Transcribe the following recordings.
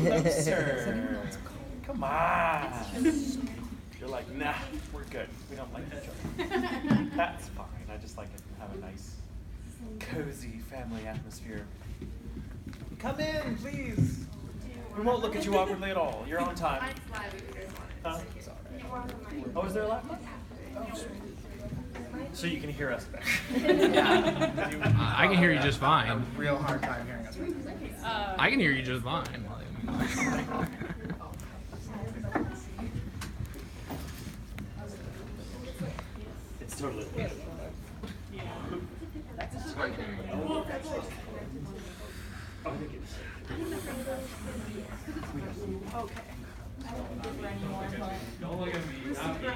Closer. Come on. You're like, nah, we're good. We don't like each other. That's fine. I just like it to have a nice, cozy family atmosphere. Come in, please. We won't look at you awkwardly at all. You're on time. Huh? Oh, is there a laptop? Oh, sweet. So you can hear us better. Yeah. I can hear you just fine. A real hard time hearing us. I can hear you just fine. It's totally. Yeah. Oh, thank you. Okay.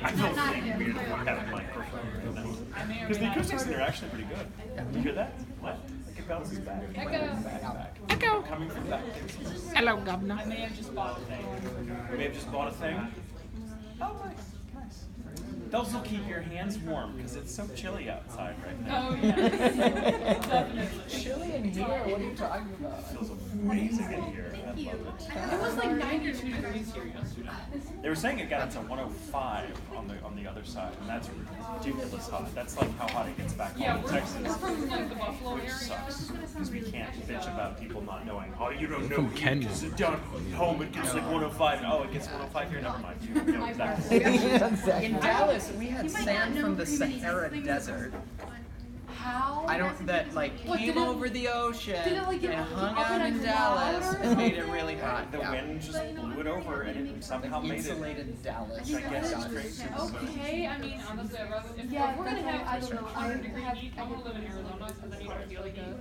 I feel really weird about having a microphone. Because the acoustics in there are actually pretty good. You hear that? What? Like it bounces back. Echo. Coming from back. Hello, Governor. I may have just bought a thing. You may have just bought a thing. Oh, nice. Nice. Those will keep your hands warm because it's so chilly outside right now. Oh, yeah. Definitely. Chilly in here? What are you talking about? It feels amazing in here. I love it. It was like 92 degrees here yesterday. They were saying it got up to 105 on the other side, and that's ridiculous hot. That's like how hot it gets back home in Texas. We're from like the Buffalo Which area. sucks, because we can't bitch about people not knowing. Oh, you don't know. From Kenya. Down home it gets like 105. Oh, it gets 105 here. Never mind. You know exactly. In Dallas, we had sand from the Sahara Desert. How? I don't, that like What, came did it- over the ocean did it, like, get and hung up out in in a Dallas cloud or and made it really hot. The wind just blew it over, and it somehow Like made it. insulated Dallas. Which I guess is crazy. Okay, I mean, honestly, I'd rather, if we're gonna have I don't know, 100 degree heat, I want to live in Arizona because then you don't feel like a.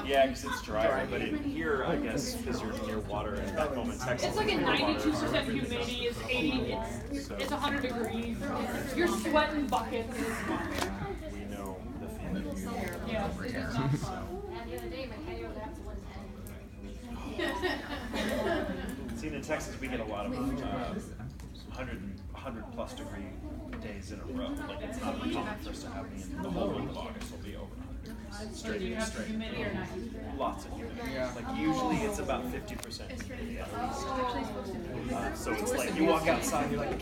Yeah, because it's drier, but in here, I guess, because you're near water, and back home in Texas. It's like a 92% humidity. It's 80. It's 100 degrees. You're sweating buckets. We know the feeling. Yeah. See, in Texas, we get a lot of 100 plus degree days in a row. Like, it's not uncommon for us to have the whole month of August will be over 100 degrees. Straight Do you and have straight. humidity or not? Lots of humidity. Yeah. Like, usually it's about 50% humidity at least. So it's like, you walk outside, you're like,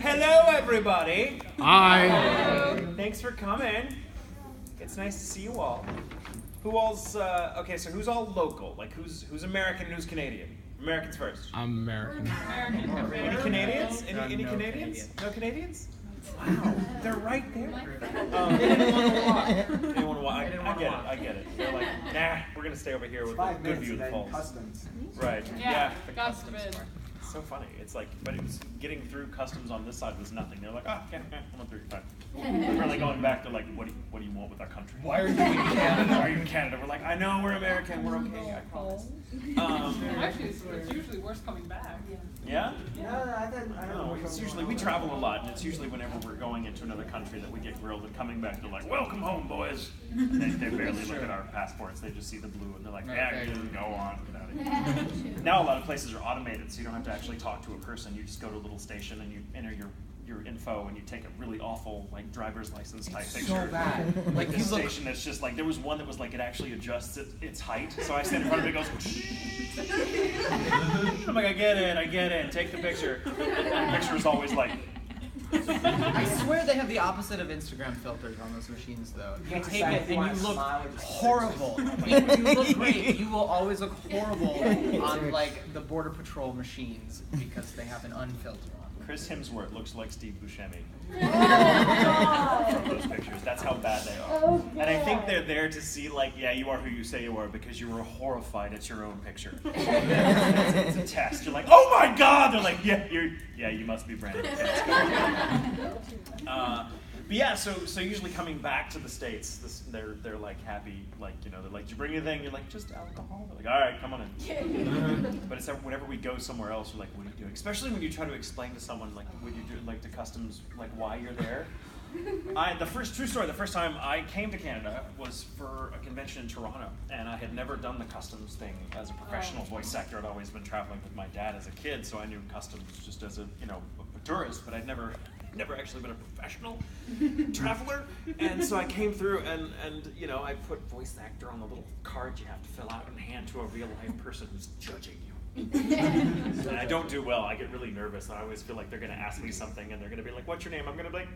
hello, everybody. Hi. Thanks for coming. It's nice to see you all. Who all's, okay, so who's all local? Like, who's American and who's Canadian? Americans first. I'm American. Any Canadians? Any No Canadians? No Canadians? Wow, they're right there. They didn't want to walk. They want to walk. I get it. They're like, nah, we're gonna stay over here with a good view of the falls. Customs. Right. Yeah. The God customs forbid. part. It's so funny. It's like, but it was getting through customs on this side was nothing. They're like, yeah, I'm on through. Fine. We're really going back to like, what do you want with our country? Why are you in Canada? Why are you in Canada? We're like, I know we're American. We're okay. I promise. Actually, it's usually worse coming back. Yeah. Yeah, I don't No, know. it's usually, we travel a lot, and it's usually whenever we're going into another country that we get grilled, and coming back, they're like, welcome home, boys. They barely look at our passports, they just see the blue, and they're like, yeah, Okay. go on, get out of here. Now a lot of places are automated, so you don't have to actually talk to a person, you just go to a little station, and you enter your info, and you take a really awful, like, driver's license type It's picture. so bad. Like you this look- station that's just like, there was one that was like, it actually adjusts its height, so I stand in front of it, it goes, I'm like, I get it, take the picture. And the picture is always like, I swear they have the opposite of Instagram filters on those machines, though. You take it and you look horrible. You look great. You will always look horrible on like the Border Patrol machines because they have an unfilter on. Chris Hemsworth looks like Steve Buscemi from those pictures. That's how bad they are. And I think they're there to see, like, yeah, you are who you say you are because you were horrified at your own picture. It's a test. You're like, oh my God! They're like, yeah, you must be Brandon. But yeah, so usually coming back to the States, they're like happy, like, you know, they're like, did you bring anything? You're like, just alcohol. They're like, all right, come on in. But it's whenever we go somewhere else, you're like, what are you doing? Especially when you try to explain to someone, like, when you do, like, to customs, like, why you're there. True story, the first time I came to Canada was for a convention in Toronto, and I had never done the customs thing as a professional voice actor. I'd always been traveling with my dad as a kid, so I knew customs just as a, you know, a tourist, but I'd never never actually been a professional traveler. And so I came through and you know, I put voice actor on the little card you have to fill out and hand to a real life person who's judging you. And I don't do well. I get really nervous. I always feel like they're going to ask me something and they're going to be like, what's your name? I'm going to be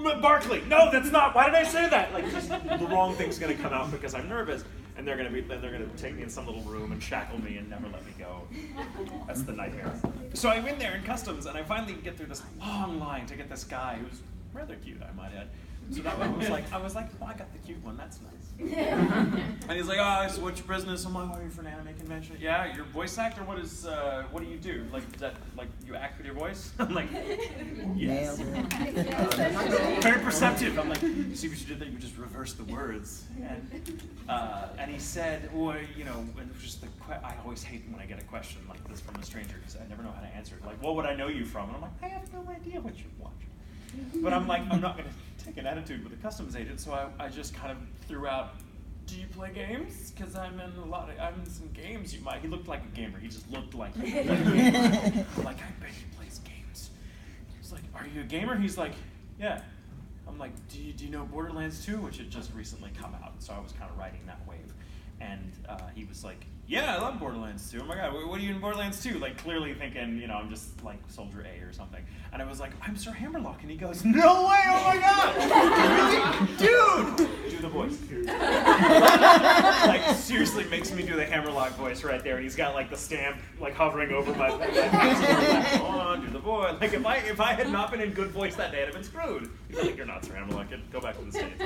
like, Barkley. No, that's not. Why did I say that? Like, just the wrong thing's going to come out because I'm nervous. And they're going to take me in some little room and shackle me and never let me go. That's the nightmare. So I'm in there in customs and I finally get through this long line to get this guy who's rather cute, I might add. So that one I was like, oh, I got the cute one, that's nice. And he's like, oh, so what's your business? I'm like, oh, you're for an anime convention. Yeah, you're a voice actor? What do you do? Like, is that, like, you act with your voice? I'm like, yes. Very perceptive. I'm like, see what you did there? You just reversed the words. And he said, well, you know, and it was just I always hate when I get a question like this from a stranger because I never know how to answer it. Like, what would I know you from? And I'm like, I have no idea what you watch. But I'm like, I'm not going to take an attitude with a customs agent, so I just kind of threw out, do you play games? Because I'm in some games you might. He looked like a gamer. He just looked like a gamer. I'm like, I bet he plays games. He's like, are you a gamer? He's like, yeah. I'm like, do you know Borderlands 2? Which had just recently come out, so I was kind of riding that wave. And he was like, yeah, I love Borderlands 2. Oh my god, what are you in Borderlands 2? Like, clearly thinking, you know, I'm just like Soldier A or something. And I was like, I'm Sir Hammerlock. And he goes, no way, oh my god! Really? Dude! Do the voice. Like, seriously makes me do the Hammerlock voice right there. And he's got like the stamp like hovering over my face. Come on, do the voice. Like, if I had not been in good voice that day, I'd have been screwed. He's like, you're not Sir Hammerlock. Go back to the States.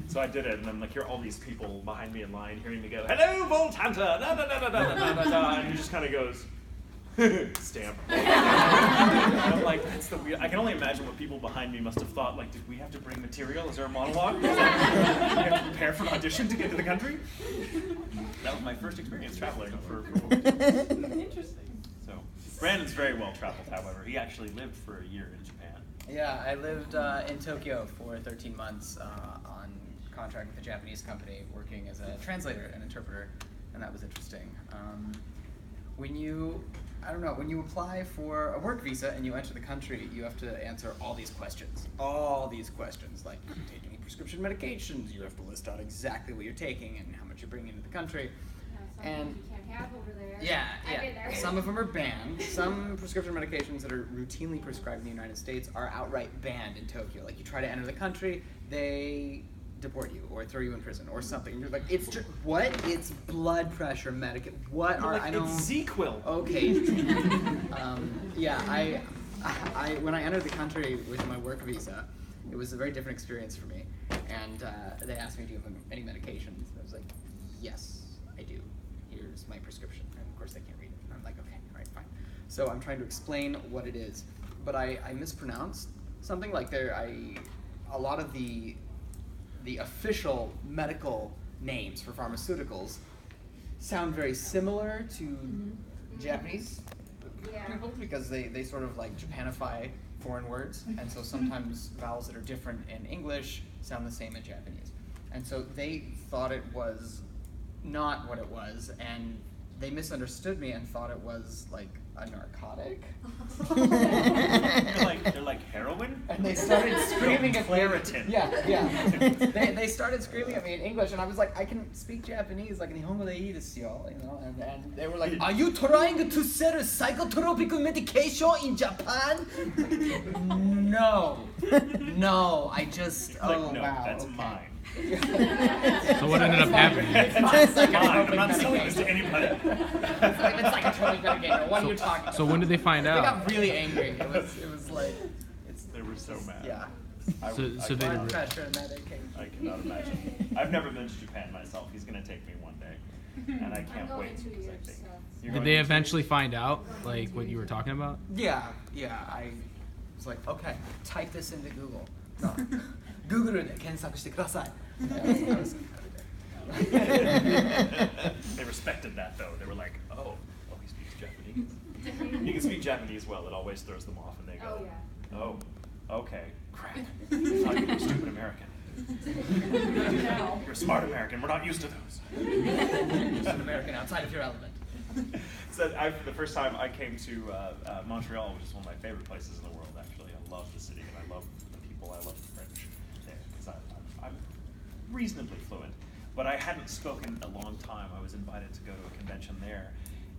So I did it, and then like hear all these people behind me in line hearing me go, hello, Volt Hunter! Da, da, da, da, da, da, da, da. And he just kind of goes, stamp. And I'm like, that's the weird. I can only imagine what people behind me must have thought. Like, did we have to bring material? Is there a monologue? Is that, we have to prepare for an audition to get to the country? That was my first experience traveling for interesting. So, Brandon's very well traveled, however. He actually lived for a year in Japan. Yeah, I lived in Tokyo for 13 months on contract with a Japanese company, working as a translator and interpreter, and that was interesting. When you apply for a work visa and you enter the country, you have to answer all these questions. Like, do you take any prescription medications? You have to list out exactly what you're taking and how much you're bringing into the country. And you can't have over there. Yeah. Some of them are banned. Some prescription medications that are routinely prescribed in the United States are outright banned in Tokyo. Like, you try to enter the country, they deport you or throw you in prison or something. You're like, it's just, what? It's blood pressure medication. What are like, I don't? It's Z-Quil. Okay. Yeah, I when I entered the country with my work visa, it was a very different experience for me. And they asked me, do you have any medications? And I was like, yes, I do. Here's my prescription. And of course they can't read it. And I'm like, okay, all right, fine. So I'm trying to explain what it is, but I mispronounced something. Like a lot of the official medical names for pharmaceuticals sound very similar to Japanese people because they sort of like Japanify foreign words, and so sometimes vowels that are different in English sound the same in Japanese. And so they thought it was not what it was, and they misunderstood me and thought it was like a narcotic. They're like heroin? And they started screaming at me. Claritin. Yeah. They started screaming at me in English, and I was like, I can speak Japanese, like Nihongo de ii desu yo, you know, and they were like, are you trying to sell psychotropic medication in Japan? No, I just, like, no, wow. that's okay. mine. So what ended up happening? It's Mine. I'm not selling this to anybody. It's like a tropic medication. What are you talking about? So when did they find They out? got really angry. It was like, They were so mad. yeah. So they Blood did. pressure and medication. I cannot imagine. I've never been to Japan myself. He's going to take me one day. And I can't wait. in 2 because I years, think so. you're Did going they to- eventually find out like what you were talking about? Yeah. I was like, okay, type this into Google. No. Google で検索してください. They respected that though. They were like, oh, he speaks Japanese. You can speak Japanese well. It always throws them off, and they go, oh, okay, crap. I thought you were a stupid American. You're a smart American. We're not used to those. Just an American outside of your element. said the first time I came to Montreal, which is one of my favorite places in the world, actually. I love the city, and I love the people. I love the French there, because I'm reasonably fluent. But I hadn't spoken a long time. I was invited to go to a convention there,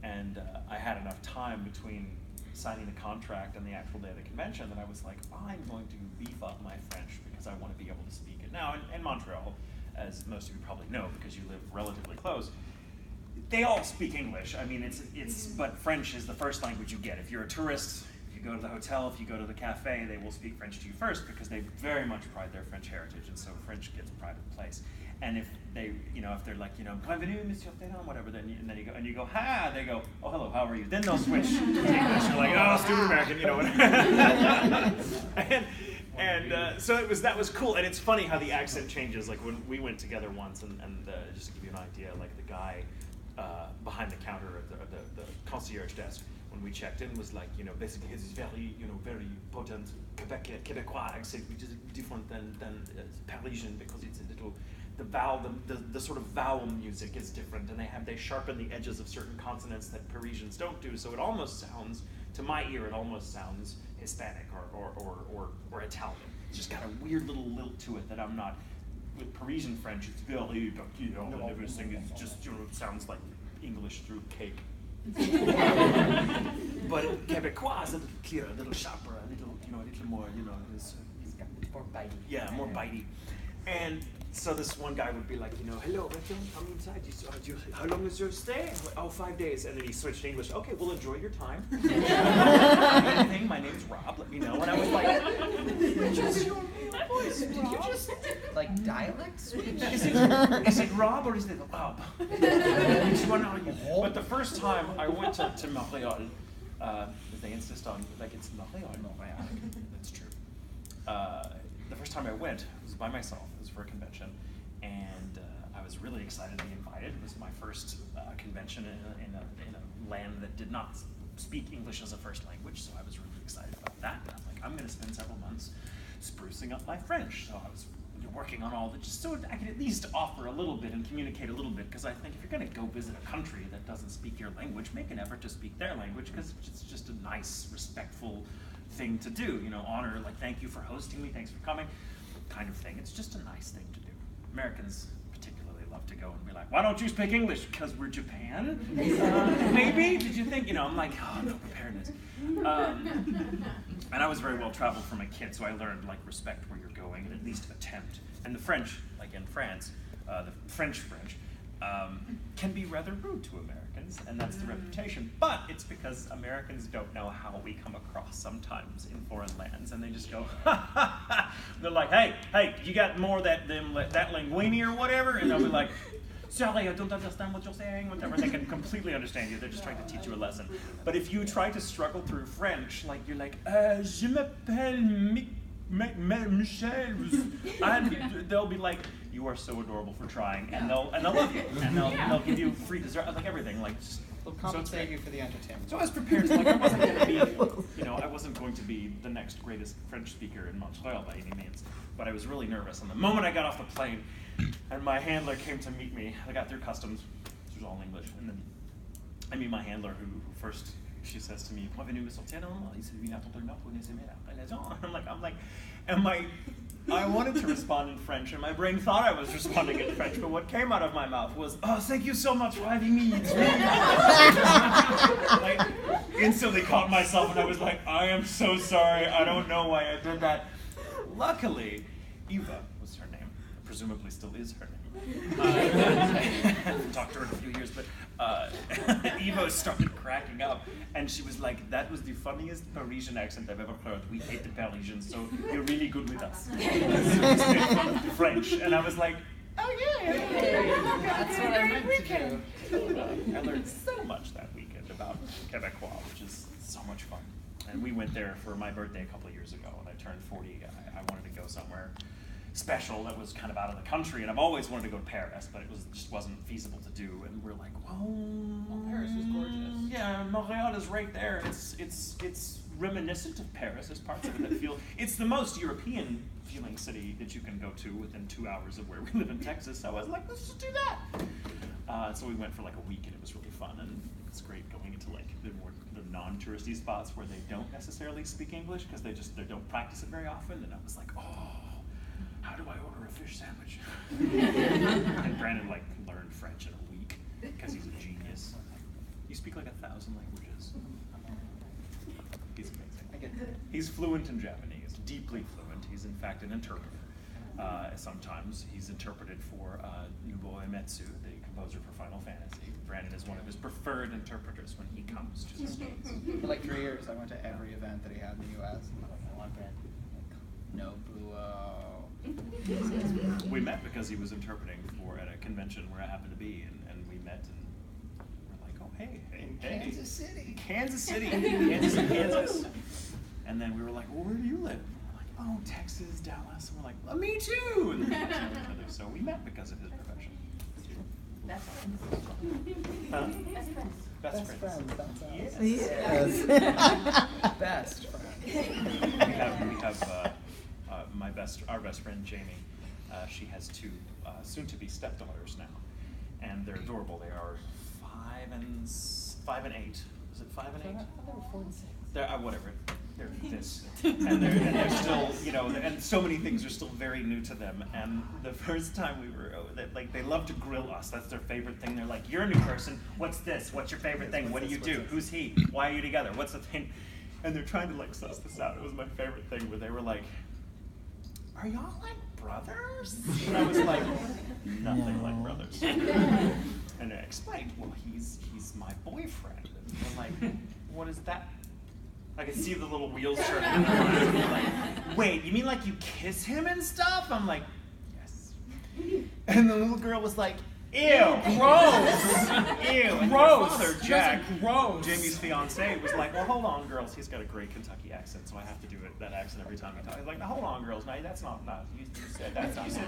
and I had enough time between signing the contract and the actual day of the convention that I was like, I'm going to beef up my French because I want to be able to speak it. Now, in Montreal, as most of you probably know because you live relatively close, they all speak English. I mean, but French is the first language you get. If you're a tourist, if you go to the hotel, if you go to the cafe, they will speak French to you first because they very much pride their French heritage, and so French gets pride of place. And if they, if they're like, bienvenue, Monsieur Tatum, whatever, then you go, ha, they go, oh, hello, how are you? Then they'll switch to English. You're like, oh, stupid American, So that was cool, and it's funny how the accent changes. Like when we went together once, and just to give you an idea, like the guy behind the counter at the concierge desk when we checked in was like, basically his very, very potent Quebecois accent, which is different than Parisian because it's a little. The vowel, the sort of vowel music is different, and they sharpen the edges of certain consonants that Parisians don't do. So it almost sounds, to my ear, it almost sounds Hispanic or Italian. It's just got a weird little lilt to it that I'm not. With Parisian French, it's very, and everything is just sounds like English through cake. But Quebecois is a little clearer, a little sharper, a little more, More bitey. Yeah, more bitey. And so this one guy would be like, hello, come inside. How long is your stay? Oh, 5 days. And then he switched to English. Okay, well, enjoy your time. Anything? My name's Rob. Let me know. And I was like, just your voice. Did you just, dialects? Is it Rob or is it Rob? Which one are you? But the first time I went to Montreal, they insist on, it's Montreal. That's true. The first time I went, it was by myself. It was for a convention, and I was really excited to be invited. It was my first convention in a land that did not speak English as a first language, so I was really excited about that. And I'm like, I'm going to spend several months sprucing up my French. So I was working on all that, just so I could at least offer a little bit and communicate a little bit, because I think if you're going to go visit a country that doesn't speak your language, make an effort to speak their language, because it's just a nice, respectful thing to do, honor, thank you for hosting me, thanks for coming, kind of thing. It's just a nice thing to do. Americans particularly love to go and be like, why don't you speak English? Because we're Japan? Maybe? Did you think? I'm like, oh, no preparedness. And I was very well traveled from a kid, so I learned, respect where you're going and at least attempt. And the French, in France, the French, can be rather rude to Americans, and that's the reputation. But it's because Americans don't know how we come across sometimes in foreign lands, and they just go, ha, ha, ha. They're like, hey, you got more of that linguini or whatever? And they'll be like, sorry, I don't understand what you're saying, whatever. They can completely understand you. They're just trying to teach you a lesson. But if you try to struggle through French, you're like, je m'appelle Michel, and they'll be like, you are so adorable for trying, and they'll love you, and they'll give you free dessert, everything, They'll compensate you for the entertainment. So I was prepared to, I wasn't going to be, I wasn't going to be the next greatest French speaker in Montreal by any means, but I was really nervous. And the moment I got off the plane, and my handler came to meet me, I got through customs, which was all English, and then I meet my handler who first, she says to me, "Bienvenue, Monsieur Tatum." I'm like, I wanted to respond in French, and my brain thought I was responding in French, but what came out of my mouth was, "Oh, thank you so much for having me. It's really nice." Instantly caught myself, and I was like, I am so sorry. I don't know why I did that. Luckily, Eva was her name. Presumably still is her name. Talked to her in a few years, but Eva started cracking up, and she was like, that was the funniest Parisian accent I've ever heard. We hate the Parisians, so you're really good with us. It's made fun of the French. And I was like, oh yeah, that's what I meant to do. I learned so much that weekend about Quebecois, which is so much fun. And we went there for my birthday a couple of years ago, and I turned 40. I wanted to go somewhere special that was kind of out of the country, and I've always wanted to go to Paris, but it just wasn't feasible to do. And we're like, well, Paris is gorgeous. Yeah, Montreal is right there. It's reminiscent of Paris. There's parts of it that feel. It's the most European feeling city that you can go to within 2 hours of where we live in Texas. So I was like, let's just do that. So we went for like a week, and it was really fun, and it's great going into like the non-touristy spots where they don't necessarily speak English because they don't practice it very often. And I was like, oh, how do I order a fish sandwich? And Brandon like learned French in a week because he's a genius. You speak like 1,000 languages. He's amazing. He's fluent in Japanese, deeply fluent. He's in fact an interpreter. Sometimes he's interpreted for Nobuo Uematsu, the composer for Final Fantasy. Brandon is one of his preferred interpreters when he comes to the States. For like 3 years, I went to every event that he had in the U.S. I want Nobuo. We met because he was interpreting at a convention where I happened to be, and we met, and we're like, oh, hey. Kansas City. Kansas. And then we were like, well, where do you live? Oh, Texas, Dallas. And we're like, well, me too. And then we got to know each other. So we met because of his profession. Best friends. Yes. Best friends. We have our best friend Jamie. She has 2 soon-to-be stepdaughters now, and they're adorable. They are 5 and 8. Is it 5 and 8? I thought they were 4 and 6. They're whatever. They're this, and they're still, and so many things are still very new to them. And the first time we were, like, they love to grill us. That's their favorite thing. They're like, "You're a new person. What's this? What's your favorite thing? What do you do? Who's he? Why are you together? What's the thing?" And they're trying to like suss this out. It was my favorite thing where they were like, "Are y'all like brothers?" And I was like, "Nothing like brothers." And I explained, "Well, he's my boyfriend." And they're like, "What is that?" I could see the little wheels turning in their mind. And they're like, "Wait, you mean like you kiss him and stuff?" I'm like, "Yes." And the little girl was like, "Ew, gross, ew." And Gross. Father, Jack, Gross. Jamie's fiance, was like, "Well, hold on, girls." He's got a great Kentucky accent, so I have to do that accent every time he talks. He's like, "Now, hold on, girls. No, that's not. You said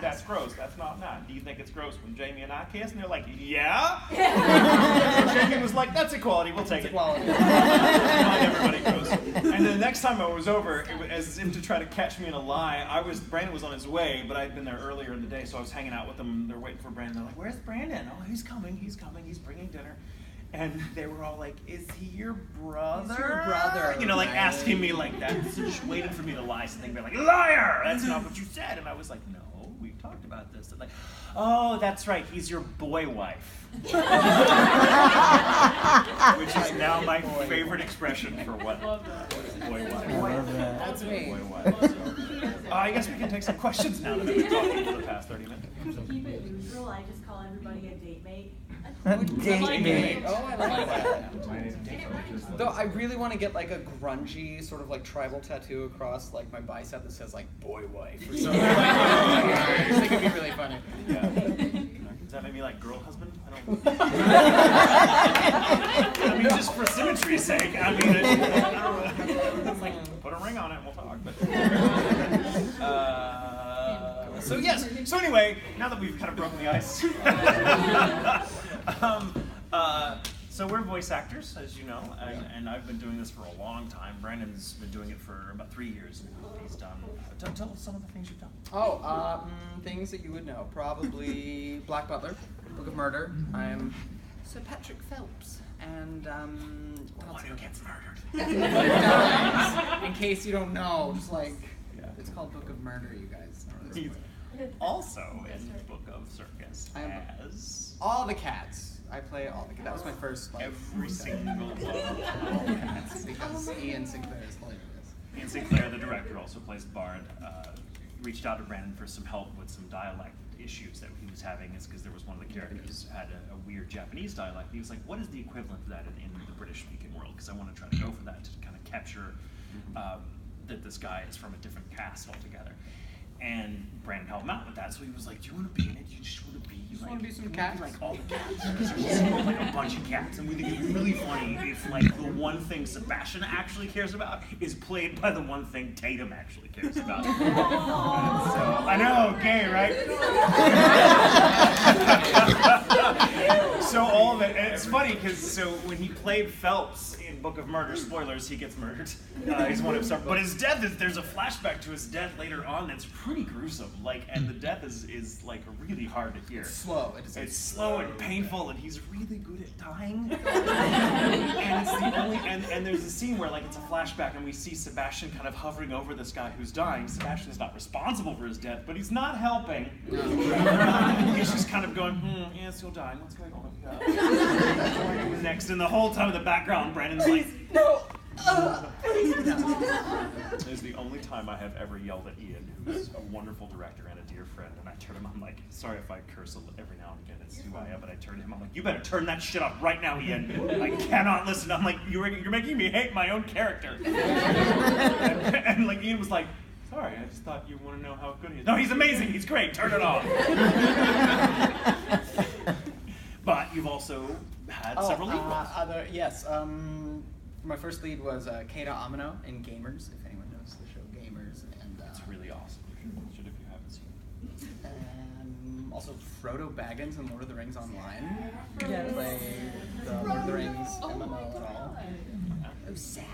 that's gross. That's not. Do you think it's gross when Jamie and I kiss?" And they're like, "Yeah." And Jamie was like, "That's equality. We'll take it." Equality. Everybody goes. And the next time I was over, as if to try to catch me in a lie, Brandon was on his way, but I'd been there earlier in the day, so I was hanging out with them. They're waiting for Brandon. They're like, "Where's Brandon?" "Oh, he's coming. He's bringing dinner." And they were all like, "Is he your brother?" He's your brother. Like asking me like that. So just waiting for me to lie. So they'd be like, "Liar! That's not what you said." And I was like, "No, we talked about this." And like, "Oh, that's right. He's your boy wife." Which is now my favorite expression for what? Boy wife. That's me. Boy wife. So, I guess we can take some questions now that we've been talking for the past 30 minutes. To keep it neutral, I just call everybody a date mate. Date mate. Oh, I like that. that. Though I really want to get like a grungy sort of like tribal tattoo across like my bicep that says like boy wife or something. I think it'd be really funny. Yeah. Does that make me like girl husband? I don't. I mean, just for symmetry's sake. I mean, it's like put a ring on it and we'll talk. But so yes. So anyway, now that we've kind of broken the ice. So we're voice actors, as you know, and I've been doing this for a long time. Brandon's been doing it for about 3 years now. He's done. Tell us some of the things you've done. Oh, things that you would know. Probably Black Butler, Book of Murder. I'm Sir Patrick Phelps, and The one who gets murdered. in case you don't know, just like it's called Book of Murder, you guys. He's also in Book of Circus as all the cats. I play all the cats. That was my first every single one. Because Ian Sinclair is hilarious. Ian Sinclair, the director, also plays Bard. Reached out to Brandon for some help with some dialect issues that he was having. It's because there was one of the characters had a weird Japanese dialect. He was like, "What is the equivalent of that in the British-speaking world?" Because I want to try to go for that to kind of capture that this guy is from a different cast altogether. And Brandon helped him out with that, so he was like, "Do you want to be in it? You just want to be like, want to be some cats? Like all the cats, like a bunch of cats." And we think it'd be really funny if like the one thing Sebastian actually cares about is played by the one thing Tatum actually cares about. And so I know, gay, right? So all of it, and it's funny because so when he played Phelps in Book of Murder, spoilers, he gets murdered. He's one of some, but his death is there's a flashback to his death later on that's pretty gruesome. Like, and the death is like really hard to hear. It's slow. It's slow and painful, and he's really good at dying. And it's the only and there's a scene where like it's a flashback, and we see Sebastian kind of hovering over this guy who's dying. Sebastian's not responsible for his death, but he's not helping. He's just kind of going, yeah, still dying. What's going on? Yeah. Next, and the whole time in the background, Brandon's like, no. It's the only time I have ever yelled at Ian, who's a wonderful director and a dear friend, and I turned him, I'm like, sorry if I curse every now and again, it's who I am, but I turned to him, I'm like, you better turn that shit off right now, Ian. I cannot listen. I'm like, you're making me hate my own character. and like Ian was like, sorry, I just thought you want to know how good he is. No, he's amazing, he's great, turn it off. But you've also had several lead roles. Yes. My first lead was Keita Amino in Gamers, if anyone knows the show Gamers. And it's really awesome. You should if you haven't seen it. And also Frodo Baggins in Lord of the Rings Online. Yeah. Played the Lord of the Rings MMO at all. Oh, Sam.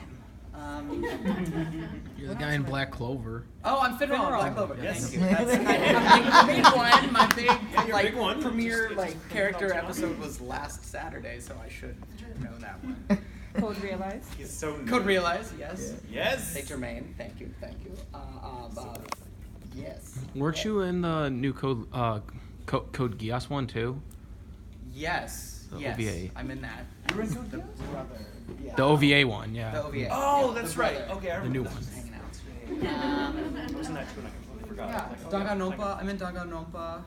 You're the guy in Black Clover. Oh, I'm Finral in Black Clover. Yes. Thank you. That's my big one. My big big one. premiere character episode was last Saturday, so I should know that one. Code Realize. He's so new. Code Realize, yes. Yes. Say Jermaine, thank you. Yes. Weren't you in the new Code Geass one too? Yes. The yes. OVA. I'm in that. You're in Code The Geass? brother. Yeah. The OVA one, yeah. The OVA. Oh, yeah, that's the right. brother. Okay, I The new remember. one. Just hanging out. Wasn't that true? I completely forgot. Yeah, Like, oh, Danganronpa. I'm in Danganronpa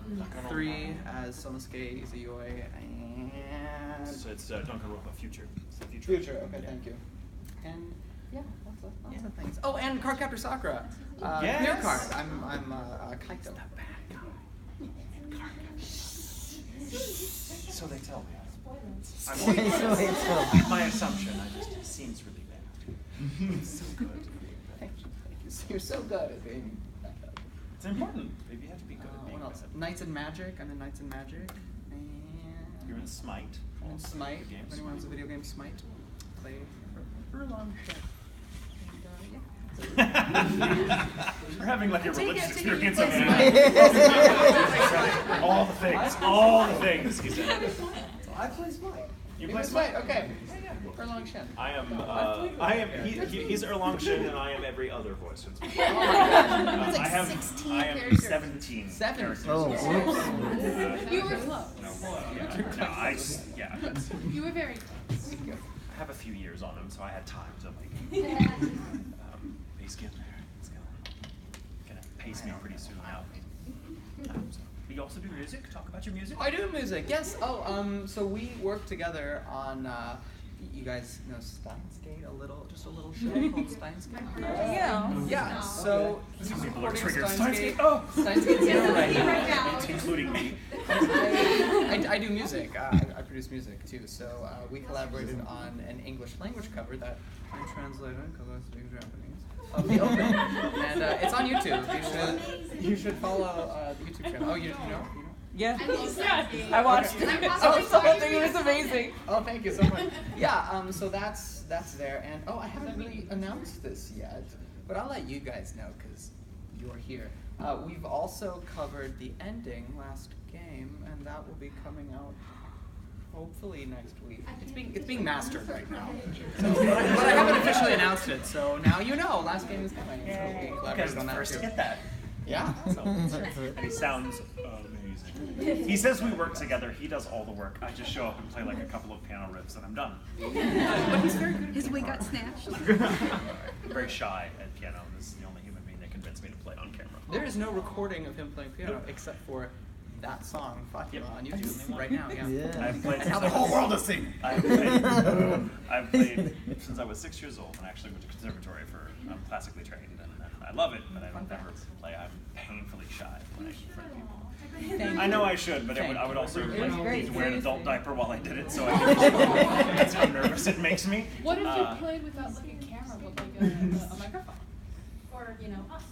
3 as Sonosuke Izuyoi, and So it's Danganronpa Future. It's the future. Future. Okay, thank you. And yeah, lots of things. Oh, and Cardcaptor Sakura. Yes. Clear card. I'm Kaito. So they tell me. My assumption. It seems really bad. It's so good. Thank you. You're so good at being. It's important. Maybe you have to be good at being What else? good. Knights and Magic. I'm in Knights and Magic. And You're in Smite. I'm in Smite. Game If anyone has a video game, Smite. Play for a long shot. We're having like a religious it, take experience it, over take here. All the things, he said. I play Smite. You play play Smite? Smite? Okay. Erlang Shen. He's Erlang Shin, and I am every other voice. It's like 16 I am characters. 17 characters. Oh, You were close. That's, You were very close. I have a few years on him, so I had time to like pace get there. It's gonna pace me pretty soon now. You also do music? Talk about your music? I do music, yes. Oh, so we work together on, you guys know Steinsgate just a little show called Steinsgate? Yeah, so he's People are recording triggered. Steinsgate. Oh! Steinsgate's here right now. Including me. I do music. I produce music too. So we collaborated on an English language cover that I translated because I speak Japanese of The Open, and it's on YouTube. You should follow the YouTube channel. Oh, you know? Yeah. Yeah. I watched it. I think it was amazing. Oh, thank you so much. Yeah. So that's there, and I haven't really announced this yet, but I'll let you guys know because you're here. We've also covered the ending last game, and that will be coming out hopefully next week. It's being mastered right now, but I haven't officially announced it. So now you know. Last game is coming. So we collaborated on that First too. to get that. Yeah. And he sounds amazing. He says we work together. He does all the work. I just show up and play like a couple of piano riffs, and I'm done. But he's very good. His wig got snatched. I'm very shy at piano. This is the only human being that convinced me to play on camera. There is no recording of him playing piano except for that song, Fatima, on YouTube right now. Yeah. I've played And now the whole world is singing. I've played since I was 6 years old, and actually went to conservatory for. I'm classically trained, and I love it, but I don't ever play. I'm painfully shy playing in front of people. I know I should, but I would also need to wear an adult diaper while I did it, so that's how nervous it makes me. What if you played without like a camera with like a microphone? Or, us.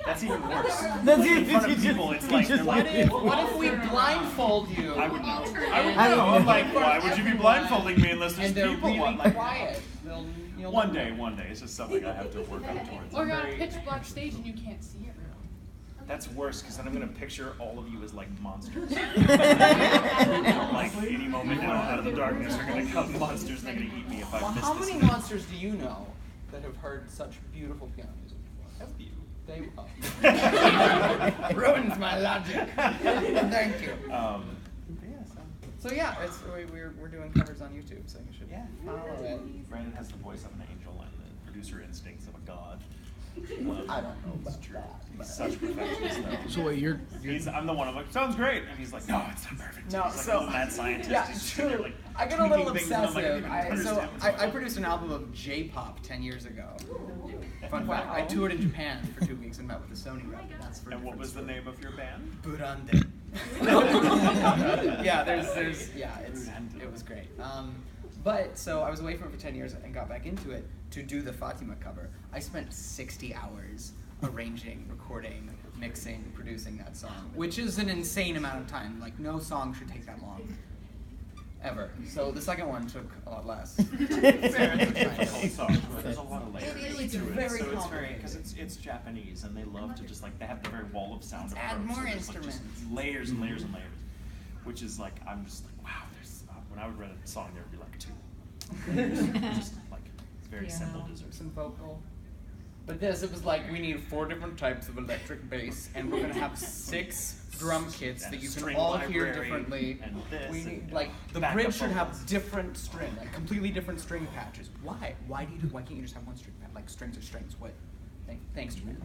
That's even worse. In front of people, it's like, What if we blindfold you? I would know. I would know. I'm like, why would you be blindfolding me unless there's And they're people? really What, like, quiet. one day. It's just something I have to work up towards. Or you're on a pitch black stage and you can't see everyone. That's worse, because then I'm going to picture all of you as like monsters. Like any moment now, out of the darkness, are going to come monsters. They're going to eat me if I miss this. How many monsters do you know that have heard such beautiful piano music before? F you. They ruins my logic. Thank you. So yeah, we're doing covers on YouTube, so you should follow it. Brandon has the voice of an angel and the producer instincts of a god. I don't know about It's true. that. He's such a perfectionist though. So wait, I'm the one. I'm like, sounds great, and he's like, no, it's not perfect. No, he's like so a mad scientist. yeah, He's just sitting there, true. like, I get a little tweaking things, and I'm like, obsessive. I don't even understand what's I going on. produced an album of J-pop 10 years ago. Fun fact: I toured in Japan for 2 weeks and met with the Sony rep. That's for And what was the name of your band? Burande. Yeah, it was great. But so I was away from it for 10 years and got back into it to do the Fatima cover. I spent 60 hours arranging, recording, mixing, producing that song, which is an insane amount of time. Like, no song should take that long. Ever. So the second one took a lot less. Difficult song. There's a lot of layers It's to it. very So it's complicated. because it's Japanese and they love to just like they have the very wall of sound. Let's add approach, more so there's, like, instruments. just layers and layers and layers, which is like I'm just like wow. There's when I would write a song there would be like 2. Just like it's very simple dessert. Some vocal. But this, it was like, we need 4 different types of electric bass, and we're gonna have 6 drum kits And that you can string all hear library, differently. and this, We need, and like, the backup bridge should vocals. have different string, like completely different string patches. Why? Why can't you just have one string pad? Like, strings are strings. What? Thanks, Japan.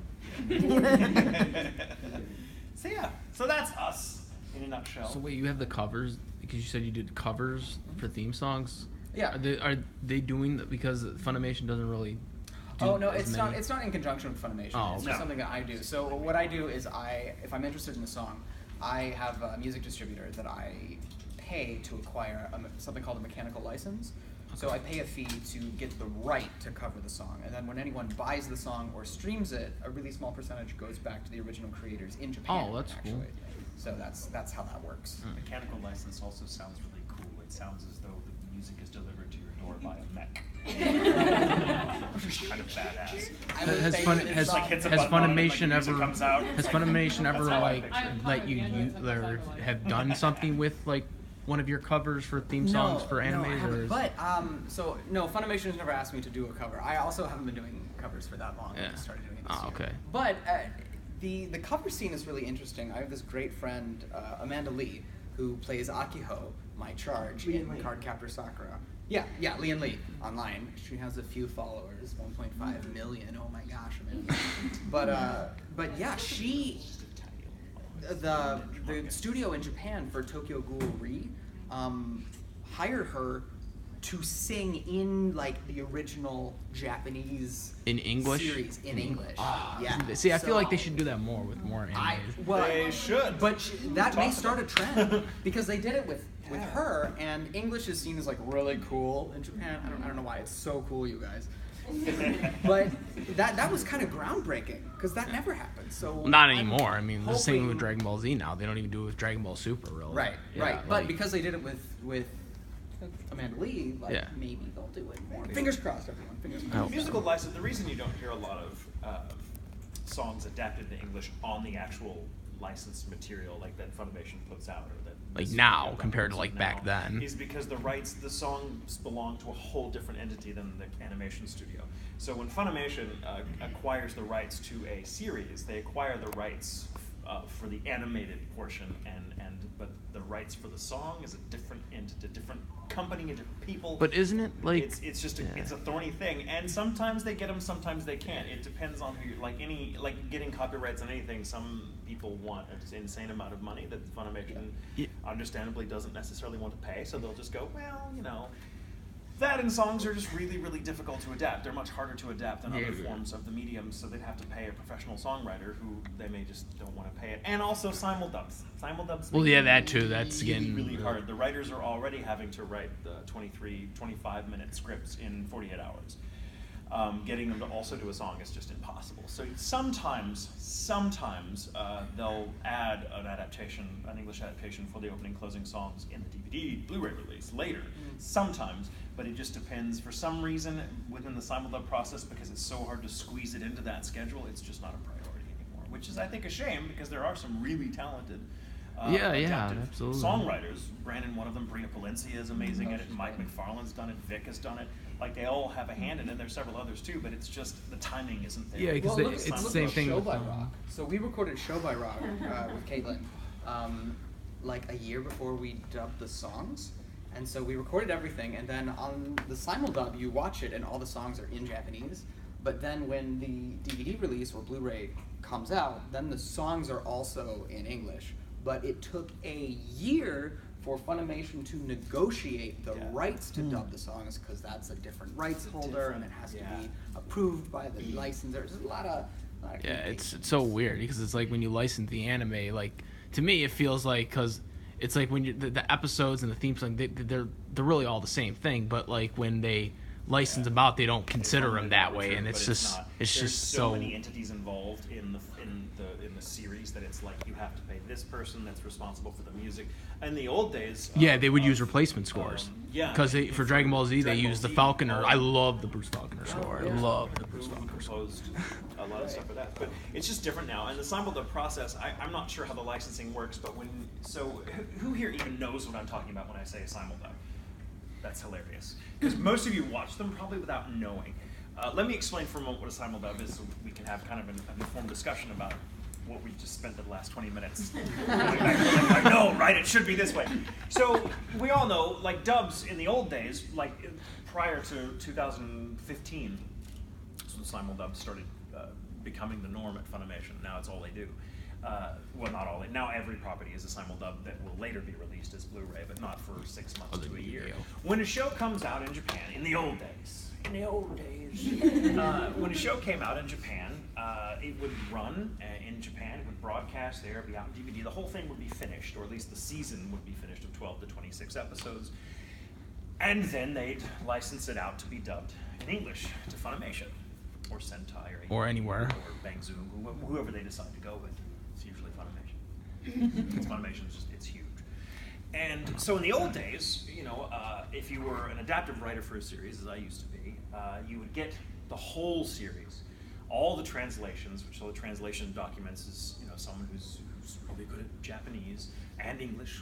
So yeah, so that's us in a nutshell. So wait, you have the covers because you said you did covers for theme songs. Yeah. Are they doing that because Funimation doesn't really? Do Oh no, as it's many? not. It's not in conjunction with Funimation. Oh, It's okay. just something that I do. So what I do is if I'm interested in a song, I have a music distributor that I pay to acquire something called a mechanical license. So I pay a fee to get the right to cover the song, and then when anyone buys the song or streams it, a really small percentage goes back to the original creators in Japan. Oh, that's actually. cool. So that's how that works. Mechanical license also sounds really cool. It sounds as though the music is delivered to your door by a mech. Kind of badass. I would Has say Fun that it's has not- hits a has button on it and, like, Funimation music ever comes out. has Funimation ever That's how I like picture it. let you or have done something with like one of your covers for theme songs for No, I animes haven't. or is- But so no, Funimation has never asked me to do a cover. I also haven't been doing covers for that long. I Yeah. just started doing it this Oh, year. okay. But the cover scene is really interesting. I have this great friend, Amanda Lee, who plays Akiho, my charge in Cardcaptor Sakura. Yeah, Lee Lee online. She has a few followers, 1.5 million. Oh my gosh, Amanda. but yeah, she. The studio in Japan for Tokyo Ghoul Re hired her to sing in like the original Japanese in English series in English. Yeah. See, I feel like they So, should do that more with more animes. They should. But that may start a trend because they did it with her, and English is seen as like really cool in Japan. I don't know why it's so cool, you guys. But that was kind of groundbreaking because that never happened. So Well, not I'm anymore. I mean, the same hoping- with Dragon Ball Z now. They don't even do it with Dragon Ball Super, really. Right, Yeah, right. But like- because they did it with Amanda Lee, like Yeah. maybe they'll do it more. Fingers crossed, everyone. Fingers I crossed. hope Musical license. The reason you don't hear a lot of songs adapted to English on the actual licensed material like that Funimation puts out or that Like this now, studio compared to, does like, now, back then. is because the songs belong to a whole different entity than the animation studio. So when Funimation acquires the rights to a series, they acquire the rights for the animated portion, but the rights for the song is a different entity, different company, a different people. But isn't it like It's just it's a thorny thing, and sometimes they get them, sometimes they can't. It depends on who you're like getting copyrights on anything. Some people want an insane amount of money that Funimation understandably doesn't necessarily want to pay, so they'll just go, well, that and songs are just really, really difficult to adapt. They're much harder to adapt than other forms of the medium, so they'd have to pay a professional songwriter who they may just don't want to pay it. And also SimulDubs. SimulDubs. Well, yeah, that too. That's really, getting really hard. The writers are already having to write the 25-minute scripts in 48 hours. Getting them to also do a song is just impossible. So sometimes they'll add an English adaptation for the opening closing songs in the DVD Blu-ray release later. Sometimes, but it just depends. For some reason, within the SimulDub process, because it's so hard to squeeze it into that schedule, it's just not a priority anymore. which is, I think, a shame because there are some really talented absolutely. songwriters. Brandon, one of them. Brina Palencia is amazing at it. Mike McFarlane's done it. Vic has done it. Like, they all have a hand in it. There's several others too, but it's just the timing isn't there. Yeah, because it's the same thing Show with by Rock. So we recorded Show by Rock with Caitlin like a year before we dubbed the songs. And so we recorded everything, and then on the SimulDub, you watch it, and all the songs are in Japanese. But then when the DVD release or Blu-ray comes out, then the songs are also in English. But it took a year for Funimation to negotiate the rights to dub the songs, because that's a different rights holder, and it has to be approved by the licensor. There's a lot of it's so weird because it's like when you license the anime, like, to me it feels like, because it's like when the episodes and the theme song, they're really all the same thing, but like when they license them out, they don't consider them that way, and it's just There's so many entities involved in the series that it's like you have to pay this person that's responsible for the music. In the old days, they would use replacement scores. Because for Dragon Ball Z, they used the Falconer. I love the Bruce Falconer score. I love the Bruce Falconer score. Composed a lot of stuff for that, but it's just different now. And the SimulDub process, I'm not sure how the licensing works, but who here even knows what I'm talking about when I say SimulDub? That's hilarious. Because most of you watch them probably without knowing. Let me explain for a moment what a SimulDub is so we can have kind of an informed discussion about what we just spent the last 20 minutes going back to, like, I know, right? It should be this way. So we all know, like, dubs in the old days, like prior to 2015, so the SimulDub started becoming the norm at Funimation. Now it's all they do. Well, not all. Now every property is a SimulDub that will later be released as Blu-ray, but not for 6 months to a year. When a show comes out in Japan, in the old days, when a show came out in Japan, it would run in Japan, it would broadcast there, be out on DVD. The whole thing would be finished, or at least the season would be finished of 12 to 26 episodes. And then they'd license it out to be dubbed in English to Funimation, or Sentai, or anywhere, or Bang Zoom, whoever they decide to go with. It's usually Funimation. Because Funimation's just, it's huge. And so in the old days, you know, if you were an adaptive writer for a series, as I used to be, you would get the whole series, all the translations, which all the translation documents is, you know, someone who's really good at Japanese and English.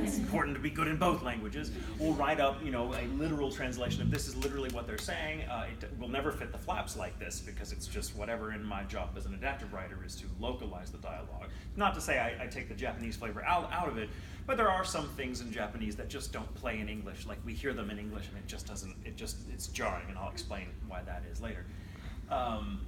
It's important to be good in both languages. We'll write up, you know, a literal translation of this is literally what they're saying. It will never fit the flaps like this because it's just whatever in my job as an adaptive writer is to localize the dialogue. Not to say I take the Japanese flavor out of it, but there are some things in Japanese that just don't play in English. Like we hear them in English and it just doesn't, it's jarring, and I'll explain why that is later.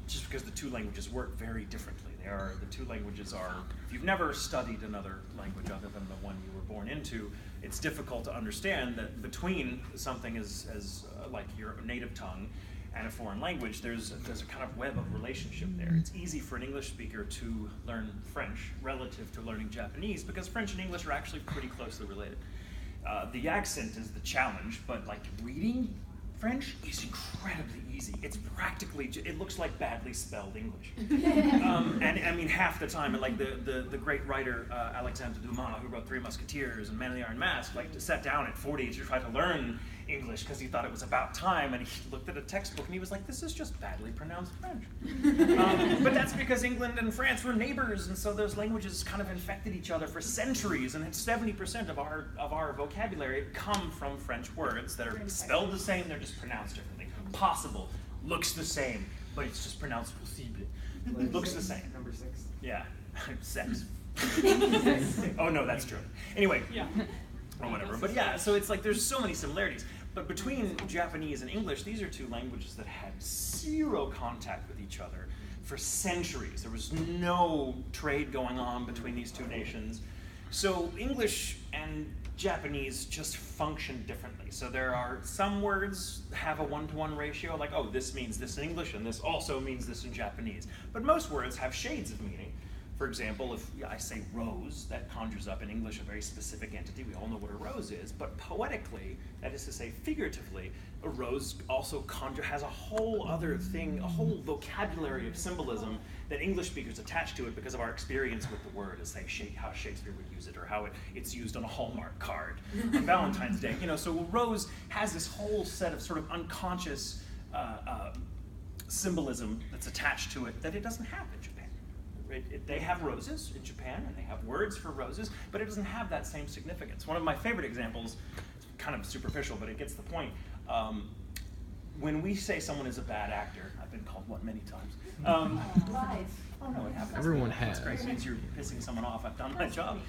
Just because the two languages work very differently. The two languages are, if you've never studied another language other than the one you were born into, it's difficult to understand that between something as like your native tongue and a foreign language, there's a kind of web of relationship there. It's easy for an English speaker to learn French relative to learning Japanese because French and English are actually pretty closely related. The accent is the challenge, but like reading French is incredibly easy. It's practically, it looks like badly spelled English. And I mean, half the time, and like the great writer Alexandre Dumas, who wrote Three Musketeers and Man in the Iron Mask, like sat down at 40 to try to learn English because he thought it was about time, and he looked at a textbook and he was like, this is just badly pronounced French. But that's because England and France were neighbors, and so those languages kind of infected each other for centuries, and 70% of our vocabulary come from French words that are spelled the same, they're just pronounced differently. Possible looks the same, but it's just pronounced possible. It looks the same. Number 6. Yeah, sex. Oh no, that's true. Anyway, or whatever. But yeah, so it's like there's so many similarities. But between Japanese and English, these are two languages that had zero contact with each other for centuries. There was no trade going on between these two nations. So English and Japanese just function differently. So there are some words have a 1-to-1 ratio, like, oh, this means this in English and this also means this in Japanese. But most words have shades of meaning. For example, if I say rose, that conjures up in English a very specific entity. We all know what a rose is, but poetically, that is to say figuratively, a rose also has a whole other thing, a whole vocabulary of symbolism that English speakers attach to it because of our experience with the word, as say how Shakespeare would use it, or how it's used on a Hallmark card on Valentine's Day. You know, so a rose has this whole set of sort of unconscious symbolism that's attached to it that it doesn't have in Japan. They have roses in Japan, and they have words for roses, but it doesn't have that same significance. One of my favorite examples, it's kind of superficial, but it gets the point. When we say someone is a bad actor, I've been called one many times. Lies. Oh no, it happens. Everyone has. That's great. It means you're pissing someone off. I've done my job.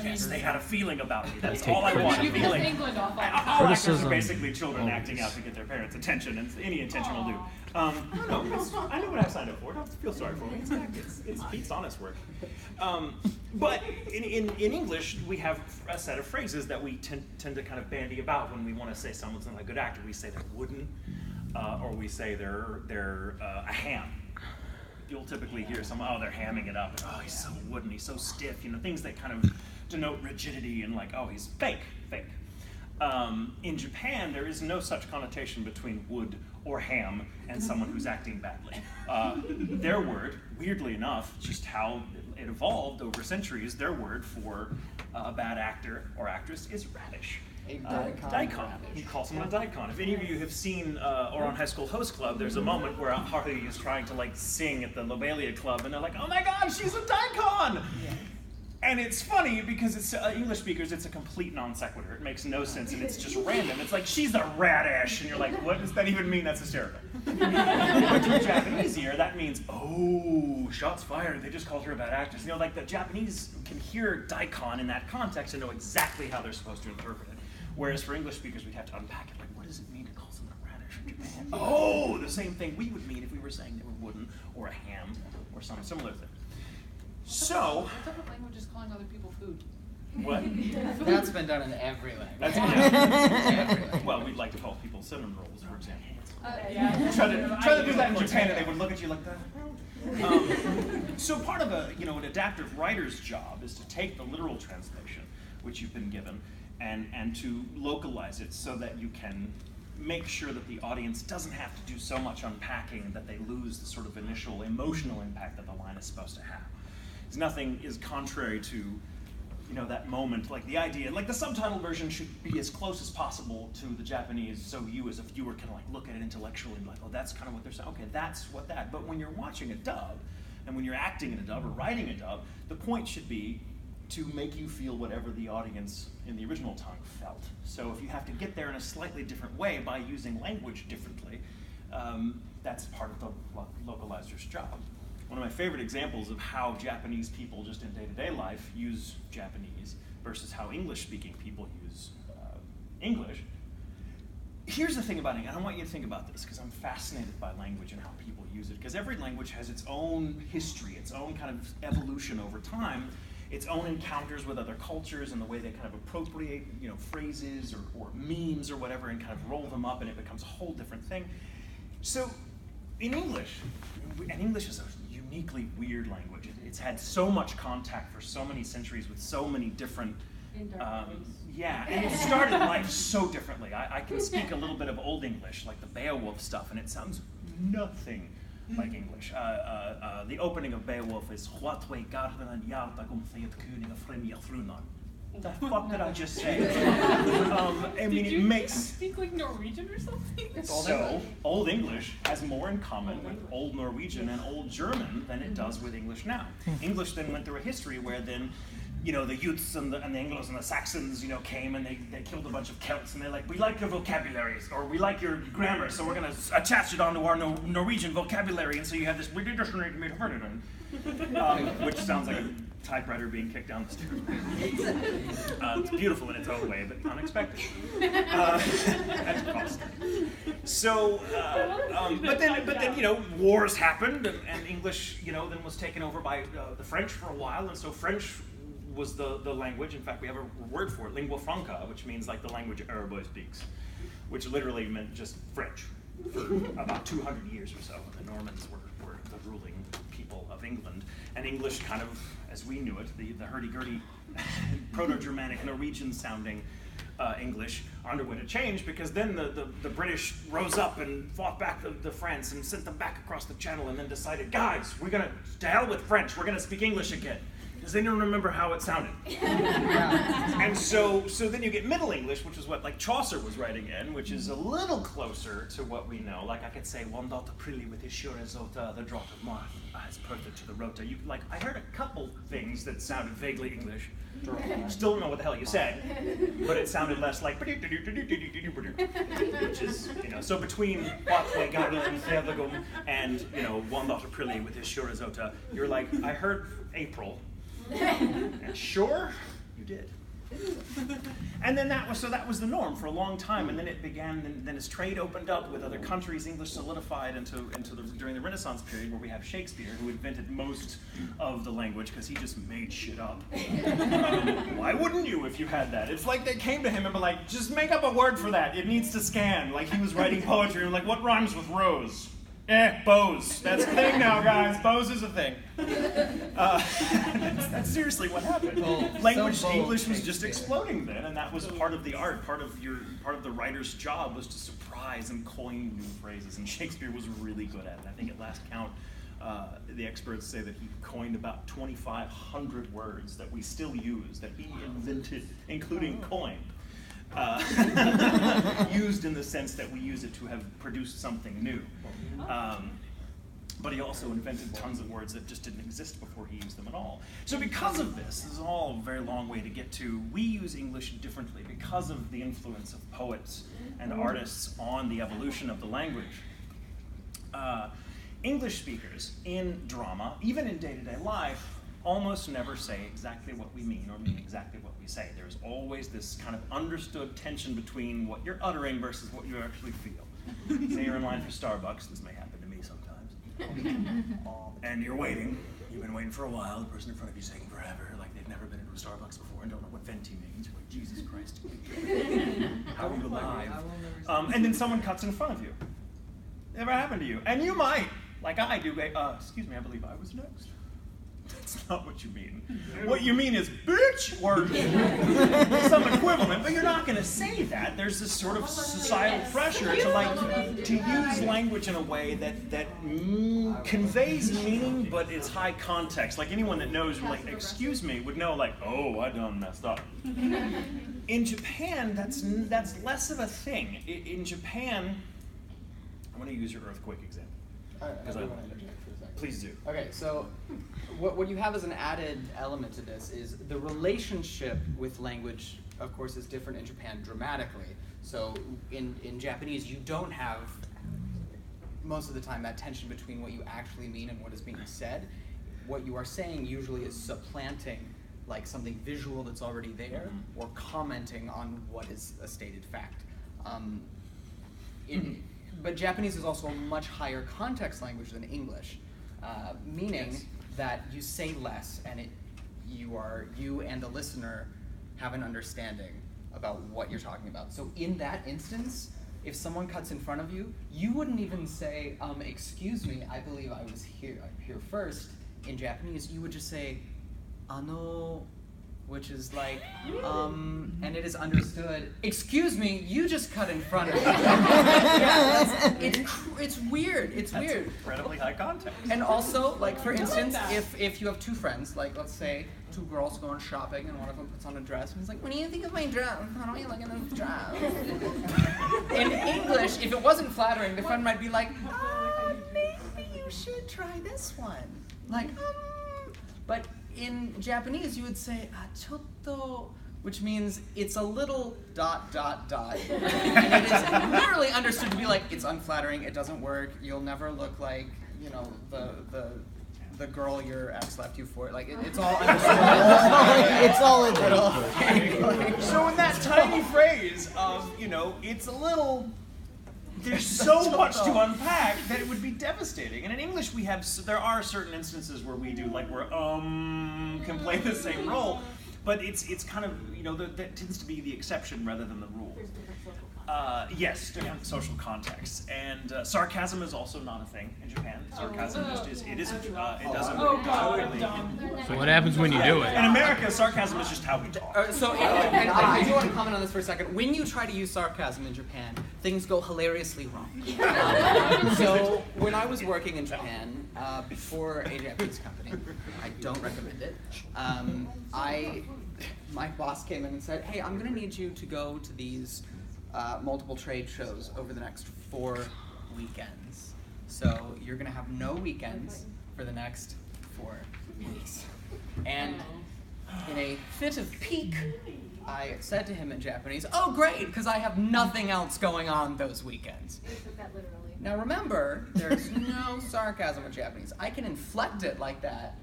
Yes, they had a feeling about me. That's all I want. A You piss feeling. England off all the All time. actors are Criticism. basically children acting out to get their parents' attention, and any attention will do. No, I know what I signed up for. Don't feel sorry for me. It's Pete's honest work. But in English, we have a set of phrases that we tend to kind of bandy about when we want to say someone's not a good actor. We say they're wooden, or we say they're a ham. You'll typically hear someone, oh, they're hamming it up. Oh, he's so wooden, he's so stiff. You know, things that kind of denote rigidity and like, oh, he's fake. In Japan, there is no such connotation between wood or ham and someone who's acting badly. Their word, weirdly enough, just how it evolved over centuries, their word for a bad actor or actress is radish. Daikon. He calls someone a daikon. If any of you have seen or on High School Host Club, there's a moment where Haruhi is trying to like sing at the Lobelia Club, and they're like, "Oh my God, she's a daikon!" Yeah. And it's funny because it's English speakers. It's a complete non sequitur. It makes no sense, and it's just random. It's like she's a radish, and you're like, "What does that even mean?" That's hysterical. But to a Japanese ear, that means, "Oh, shots fired! They just called her a bad actress." You know, like the Japanese can hear daikon in that context and know exactly how they're supposed to interpret it. Whereas for English speakers, we'd have to unpack it. Like, what does it mean to call someone a radish in Japan? Oh, the same thing we would mean if we were saying they were wooden or a ham or some similar thing. So, What type of language is calling other people food? what? That's been done in every language. That's yeah. Well, we'd like to call people cinnamon rolls, for example. Yeah. Try to do that in Japan, and they would look at you like that. So part of an adaptive writer's job is to take the literal translation, which you've been given, and to localize it so that you can make sure that the audience doesn't have to do so much unpacking that they lose the sort of initial emotional impact that the line is supposed to have. Because nothing is contrary to, that moment, like the idea, like the subtitle version should be as close as possible to the Japanese, so you as a viewer can like look at it intellectually and like, oh, that's kind of what they're saying. Okay, that's what that. But when you're watching a dub, and when you're acting in a dub or writing a dub, the point should be to make you feel whatever the audience in the original tongue felt. So if you have to get there in a slightly different way by using language differently, that's part of the localizer's job. One of my favorite examples of how Japanese people just in day-to-day life use Japanese versus how English-speaking people use English. Here's the thing about it, and I want you to think about this because I'm fascinated by language and how people use it, because every language has its own history, its own kind of evolution over time, its own encounters with other cultures and the way they kind of appropriate, phrases or memes or whatever and kind of roll them up, and it becomes a whole different thing. So in English, and English is a uniquely weird language. It's had so much contact for so many centuries with so many different, and it started life so differently. I can speak a little bit of Old English, like the Beowulf stuff, and it sounds nothing like English. The opening of Beowulf is What the fuck did I just say? Did you it makes speak like Norwegian or something? so Old English has more in common with Old Norwegian and Old German than it does with English now. English then went through a history where then, the Utes and the Anglos and the Saxons, came and they killed a bunch of Celts, and they're like, we like your vocabularies, or we like your grammar, so we're going to attach it onto our Norwegian vocabulary, and so you have this which sounds like a typewriter being kicked down the stairs. It's beautiful in its own way, but unexpected. At cost. So, but then wars happened, and English, then was taken over by the French for a while, and so French was the language. In fact, we have a word for it, lingua franca, which means like the language Araboy speaks, which literally meant just French for about 200 years or so. The Normans were the ruling people of England, and English kind of, as we knew it, the hurdy-gurdy, Proto-Germanic, Norwegian-sounding English underwent a change, because then the British rose up and fought back the France and sent them back across the channel, and then decided, guys, we're gonna, to hell with French, we're gonna speak English again. because they didn't remember how it sounded. And so then you get Middle English, which is what like Chaucer was writing in, which is a little closer to what we know. Like I could say, one daughter prilly with his sure azota, the draught of Marth, as perfect to the rota. You like I heard a couple things that sounded vaguely English. Still don't know what the hell you said, but it sounded less like which is, you know, so between Watway Gaglin Fevagum and, you know, one daughter prilly with his sure azota, you're like, I heard April. And sure, you did. And then that was the norm for a long time, and then it began. And then as trade opened up with other countries, English solidified during the Renaissance period, where we have Shakespeare, who invented most of the language because he just made shit up. Why wouldn't you if you had that? It's like they came to him and were like, just make up a word for that. It needs to scan. Like he was writing poetry and like, what rhymes with rose? Bose. That's a thing now, guys. Bose is a thing. That's seriously what happened. Language, English was just exploding then, and that was part of the art. Part of the writer's job was to surprise and coin new phrases, and Shakespeare was really good at it. I think at last count, the experts say that he coined about 2,500 words that we still use, that he invented, including coined. Used in the sense that we use it to have produced something new. But he also invented tons of words that just didn't exist before he used them at all. So because of this is all a very long way to get to, we use English differently because of the influence of poets and artists on the evolution of the language. English speakers in drama, even in day-to-day life, almost never say exactly what we mean or mean exactly what we say. There's always this kind of understood tension between what you're uttering versus what you actually feel. Say you're in line for Starbucks, this may happen to me sometimes, and you're waiting, you've been waiting for a while, the person in front of you's taking forever, like they've never been into a Starbucks before and don't know what venti means. You're like, Jesus Christ, how are you alive? And then someone cuts in front of you. Never happened to you. And you might, like I do, excuse me, I believe I was next. That's not what you mean. What you mean is, bitch, or some equivalent, but you're not going to say that. There's this sort of societal pressure to use language in a way that conveys meaning, but it's high context. Like anyone that knows, like, excuse me, would know, like, oh, I done messed up. In Japan, that's less of a thing. In Japan, I want to use your earthquake example. Please do. Okay, so what you have as an added element to this is the relationship with language, of course, is different in Japan dramatically. So in Japanese, you don't have, most of the time, that tension between what you actually mean and what is being said. What you are saying usually is supplanting like something visual that's already there, or commenting on what is a stated fact. But Japanese is also a much higher context language than English. Meaning that you say less, and you and the listener have an understanding about what you're talking about. So in that instance, if someone cuts in front of you, you wouldn't even say, excuse me, I believe I was here first. In Japanese, you would just say, ano, which is like, and it is understood, excuse me, you just cut in front of me. It's weird, it's weird. Incredibly high context. And also, like for instance, if you have two friends, like let's say two girls going shopping and one of them puts on a dress and he's like, what do you think of my dress? How do you look at this dress? In English, if it wasn't flattering, the friend might be like, maybe you should try this one. Like, but in Japanese, you would say, chotto, which means it's a little ... And it is literally understood to be like, it's unflattering, it doesn't work, you'll never look like, you know, the girl your ex left you for. Like, it's all understood. It's all in So in that tiny phrase of, you know, it's a little... There's so much to unpack that it would be devastating. And in English, there are certain instances where we do, like, where can play the same role, but it's kind of, you know, that tends to be the exception rather than the rule. Yes, different social contexts, and sarcasm is also not a thing in Japan. Sarcasm just is. It isn't. It doesn't. So what happens when you do it? In America, sarcasm is just how we talk. And I do want to comment on this for a second. When you try to use sarcasm in Japan, things go hilariously wrong. So when I was working in Japan for a Japanese company, I don't recommend it. My boss came in and said, "Hey, I'm going to need you to go to these multiple trade shows over the next 4 weekends. So you're going to have no weekends for the next 4 weeks." And in a fit of pique, I said to him in Japanese, "Oh, great, because I have nothing else going on those weekends." You took that literally. Now remember, there's no sarcasm in Japanese. I can inflect it like that.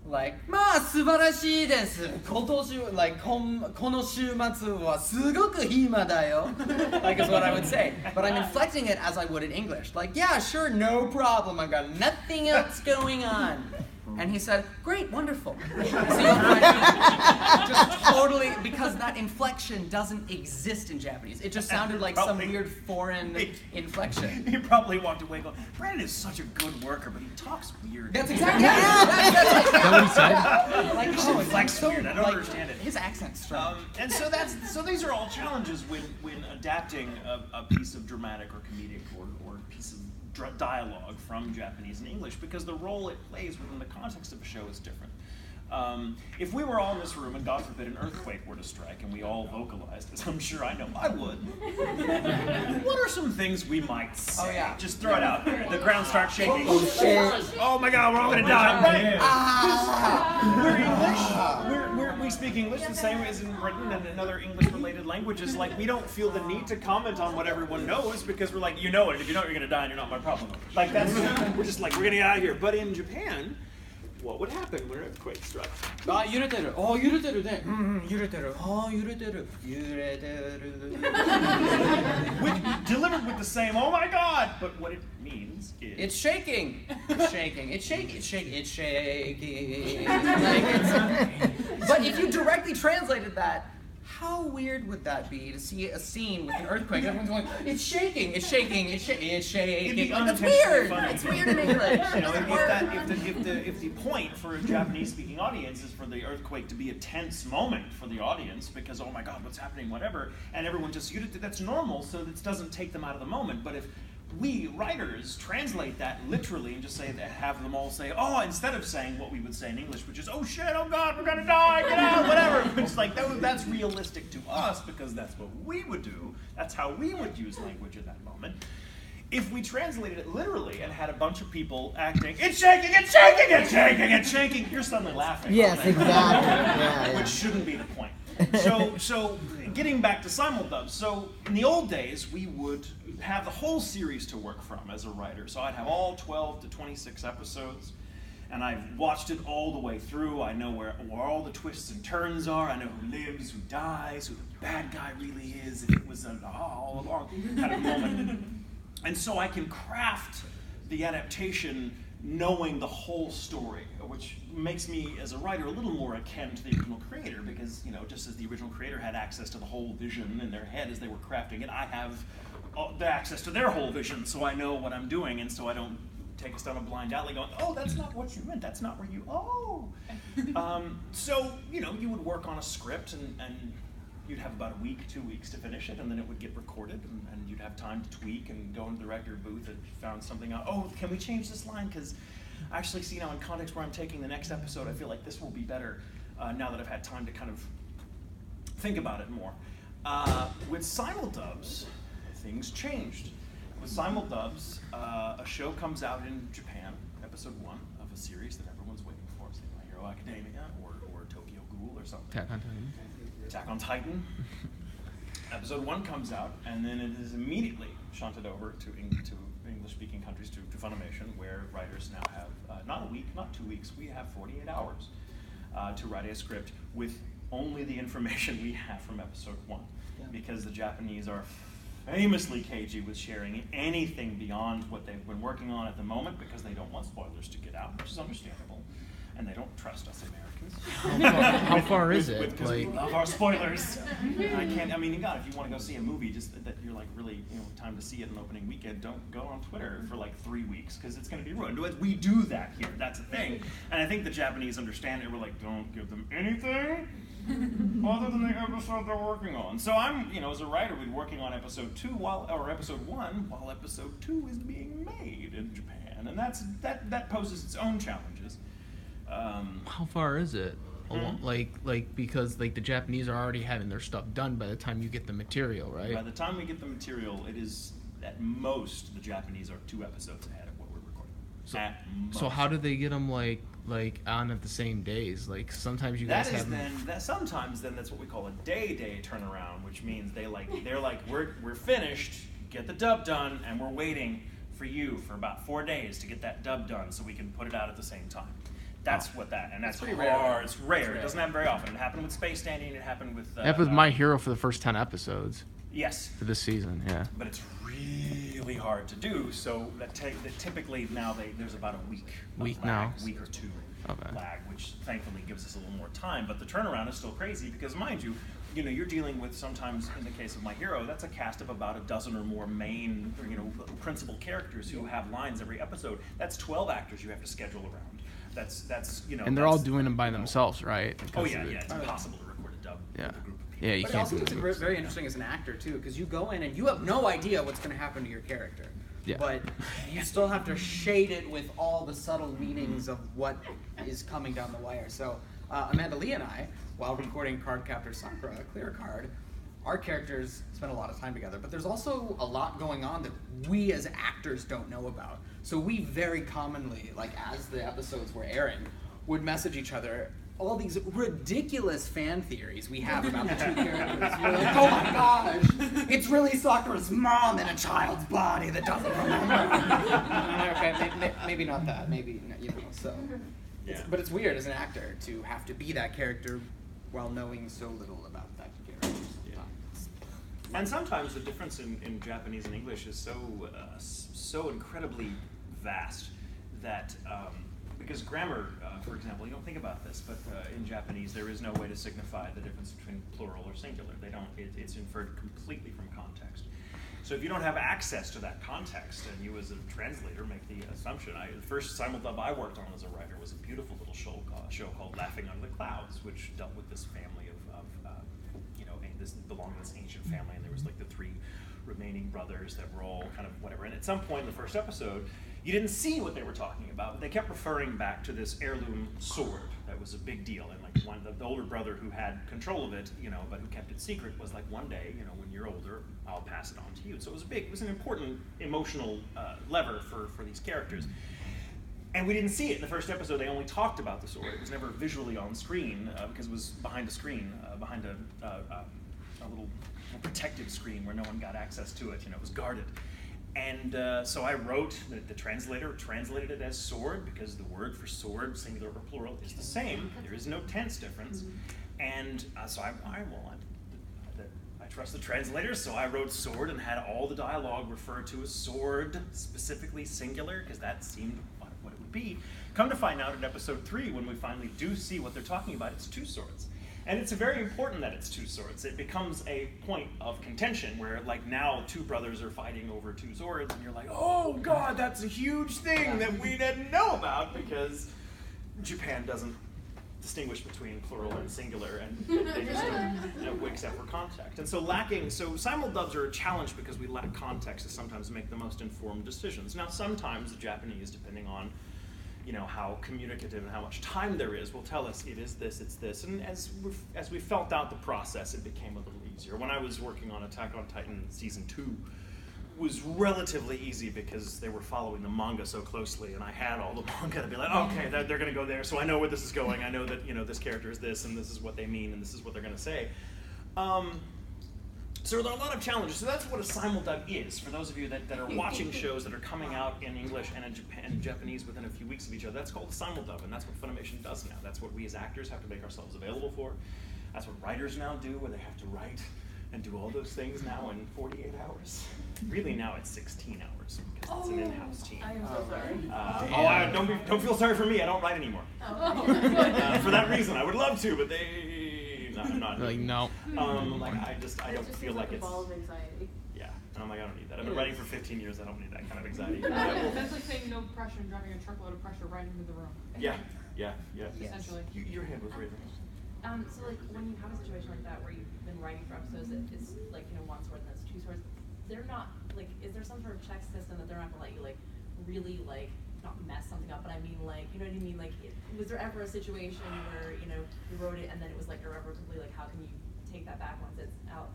Like, まあ素晴らしいです。今年 like この週末はすごく暇だよ like is what I would say. But I'm inflecting it as I would in English. Like, yeah, sure, no problem. I've got nothing else going on. And he said, "Great, wonderful." See what I mean? Just totally, because that inflection doesn't exist in Japanese. It just sounded like some weird foreign inflection. He probably walked away going, "Brandon is such a good worker, but he talks weird." That's exactly that's what he said? Like, He inflects weird. I don't like, understand it. His accent's strange. And so these are all challenges when adapting a piece of dramatic or comedic or piece of dialogue from Japanese and English, because the role it plays within the context of a show is different. If we were all in this room and God forbid an earthquake were to strike and we all vocalized, as I'm sure I know I would, what are some things we might say? Oh, yeah. Just throw it out. The ground starts shaking. Oh, shit. Oh my God, we're all gonna die. Right? We're English. We speak English the same as in Britain and in other English-related languages. Like, we don't feel the need to comment on what everyone knows because we're like, you know it. If you know it, you're gonna die, and you're not my problem. Like, we're just like, we're gonna get out of here. But in Japan, what would happen when an earthquake struck? 揺れてる。あ、揺れてるね。揺れてる。あ、揺れてる。揺れてる。Delivered with the same, oh my God! But what it means is... It's shaking. It's shaking. It's shaking. It's shaking. It's shaking. Like, it's... But if you directly translated that, how weird would that be to see a scene with an earthquake? Everyone's going, "It's shaking, it's shaking, it's shaking, it's shaking." It's weird. Funny. It's weird in English. You know, if the point for a Japanese-speaking audience is for the earthquake to be a tense moment for the audience because, oh my God, what's happening, whatever, and everyone just, that's normal, so this doesn't take them out of the moment. But if we writers translate that literally and just say that, have them all say, oh, instead of saying what we would say in English, which is, oh shit, oh God, we're gonna die, get out, whatever. It's like, that's realistic to us because that's what we would do. That's how we would use language in that moment. If we translated it literally and had a bunch of people acting, it's shaking, it's shaking, it's shaking, it's shaking, you're suddenly laughing. Yes, exactly. Yeah. Which shouldn't be the point. So getting back to SimulDub, so in the old days, we would have the whole series to work from as a writer. So I'd have all 12 to 26 episodes, and I've watched it all the way through. I know where all the twists and turns are. I know who lives, who dies, who the bad guy really is, if it was an all along kind of moment. And so I can craft the adaptation knowing the whole story, which makes me, as a writer, a little more akin to the original creator, because, you know, just as the original creator had access to the whole vision in their head as they were crafting it, I have the access to their whole vision, so I know what I'm doing, and so I don't take us down a blind alley going, oh, that's not what you meant, that's not where you, so, you know, you would work on a script, and you'd have about a week, 2 weeks to finish it, and then it would get recorded, and you'd have time to tweak and go into the director booth and found something out. Oh, can we change this line? Because I actually see now in context where I'm taking the next episode, I feel like this will be better now that I've had time to kind of think about it more. With SimulDubs, things changed. With SimulDubs, a show comes out in Japan, episode 1 of a series that everyone's waiting for, say My Hero Academia or Tokyo Ghoul or something. Attack on Titan. Episode 1 comes out, and then it is immediately shunted over to English-speaking countries, to Funimation, where writers now have not a week, not 2 weeks, we have 48 hours to write a script with only the information we have from episode 1. Yeah. Because the Japanese are famously cagey with sharing anything beyond what they've been working on at the moment because they don't want spoilers to get out, which is understandable. and they don't trust us Americans. How far is it? Because we love our spoilers. I can't. I mean, if you want to go see a movie, just that you're like really, time to see it on opening weekend. Don't go on Twitter for like 3 weeks because it's going to be ruined. We do that here. That's a thing. And I think the Japanese understand it. We're like, don't give them anything other than the episode they're working on. So I'm, as a writer, we're working on episode 2 or episode 1 while episode 2 is being made in Japan, and that poses its own challenges. How far is it? Because the Japanese are already having their stuff done by the time you get the material, right? By the time we get the material, it is at most the Japanese are 2 episodes ahead of what we're recording. So how do they get them on at the same days? Like sometimes you guys have sometimes that's what we call a day turnaround, which means they're like we're finished, get the dub done, and we're waiting for you for about 4 days to get that dub done so we can put it out at the same time. That's that's pretty rare. It's rare. It doesn't happen very often. It happened with Space Standing. It happened with. It happened with My Hero for the first 10 episodes. Yes. For this season, yeah. But it's really hard to do. So that typically now there's about a week or 2 lag, which thankfully gives us a little more time. But the turnaround is still crazy because, mind you, you're dealing with sometimes, in the case of My Hero, that's a cast of about a dozen or more main, principal characters who have lines every episode. That's 12 actors you have to schedule around. That's and they're all doing them by themselves, right? It's impossible to record a dub with a group of people. Yeah, you but can't also do it's very interesting as an actor too, because you go in and you have no idea what's going to happen to your character. Yeah. But you still have to shade it with all the subtle meanings of what is coming down the wire. So Amanda Lee and I, while recording Card Captor Sakura, Clear Card, our characters spend a lot of time together, but there's also a lot going on that we as actors don't know about. So we very commonly, as the episodes were airing, would message each other all these ridiculous fan theories we have about the 2 characters. We're like, oh my gosh, it's really Sakura's mom in a child's body that doesn't remember. Okay, maybe not that, maybe, so. Yeah. But it's weird as an actor to have to be that character while knowing so little about that character. And sometimes the difference in Japanese and English is so incredibly vast that because grammar, for example, you don't think about this, but in Japanese there is no way to signify the difference between plural or singular. It's inferred completely from context. So if you don't have access to that context, and you as a translator make the assumption, the first SimulDub I worked on as a writer was a beautiful little show called Laughing Under the Clouds, which dealt with this family this belonged to this ancient family, and there was the 3 remaining brothers that were all kind of whatever. And at some point in the first episode, you didn't see what they were talking about, but they kept referring back to this heirloom sword that was a big deal. And the older brother who had control of it, but who kept it secret, was like, one day, when you're older, I'll pass it on to you. So it was an important emotional lever for these characters. And we didn't see it in the first episode. They only talked about the sword. It was never visually on screen because it was behind a screen, behind a little protective screen where no one got access to it. It was guarded. And so I wrote, the translator translated it as sword because the word for sword, singular or plural, is the same. There is no tense difference. And so I trust the translators, so I wrote sword and had all the dialogue refer to a sword, specifically singular, because that seemed what it would be. Come to find out in episode 3, when we finally do see what they're talking about, it's 2 swords. And it's very important that it's 2 swords. It becomes a point of contention where now 2 brothers are fighting over 2 swords, and you're like, oh God, that's a huge thing that we didn't know about, because Japan doesn't distinguish between plural and singular, and they just don't except for context. And so SimulDubs are a challenge because we lack context to sometimes make the most informed decisions. Now sometimes the Japanese, depending on how communicative and how much time there is, will tell us it is this, it's this. And as we felt out the process, it became a little easier. When I was working on Attack on Titan Season 2, was relatively easy because they were following the manga so closely, and I had all the manga to be like, okay, they're going to go there, so I know where this is going. I know that this character is this, and this is what they mean, and this is what they're going to say. So there are a lot of challenges. So that's what a SimulDub is. For those of you that are watching shows that are coming out in English and in Japanese within a few weeks of each other, that's called a SimulDub, and that's what Funimation does now. That's what we as actors have to make ourselves available for. That's what writers now do, where they have to write and do all those things now in 48 hours. Really now it's 16 hours because it's an in-house team. I am so sorry. Don't feel sorry for me. I don't write anymore. For that reason, I would love to, but I'm not. Like no. I don't feel like it's. Ball of anxiety. Yeah, and I'm like, I don't need that. I've been writing for 15 years. I don't need that kind of anxiety. That's like saying no pressure and driving a truckload of pressure right into the room. Yeah. Essentially. Your hand was raised. So like when you have a situation like that where you've been writing for episodes, it's like one sword and that's two swords. They're not like, is there some sort of check system that they're not gonna let you like really like not mess something up? But I mean like, you know what I mean? Like, was there ever a situation where you wrote it and then it was like irrevocably like, how can you take that back once it's out?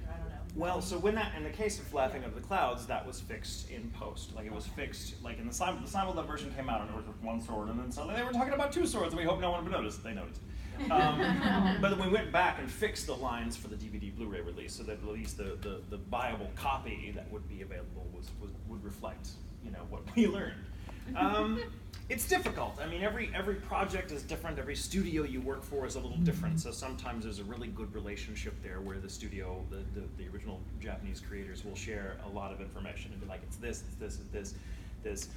I don't know. Well, so when that, in the case of Laughing Over the Clouds, that was fixed in post. Like it was fixed, like in the SimulDub version came out and it was with one sword, and then suddenly they were talking about two swords, and we hope no one would notice. They noticed. But then we went back and fixed the lines for the DVD Blu-ray release, so that at least the viable copy that would be available would reflect what we learned. It's difficult. I mean, every project is different. Every studio you work for is a little different. So sometimes there's a really good relationship there where the studio, the original Japanese creators will share a lot of information and be like, it's this, it's this.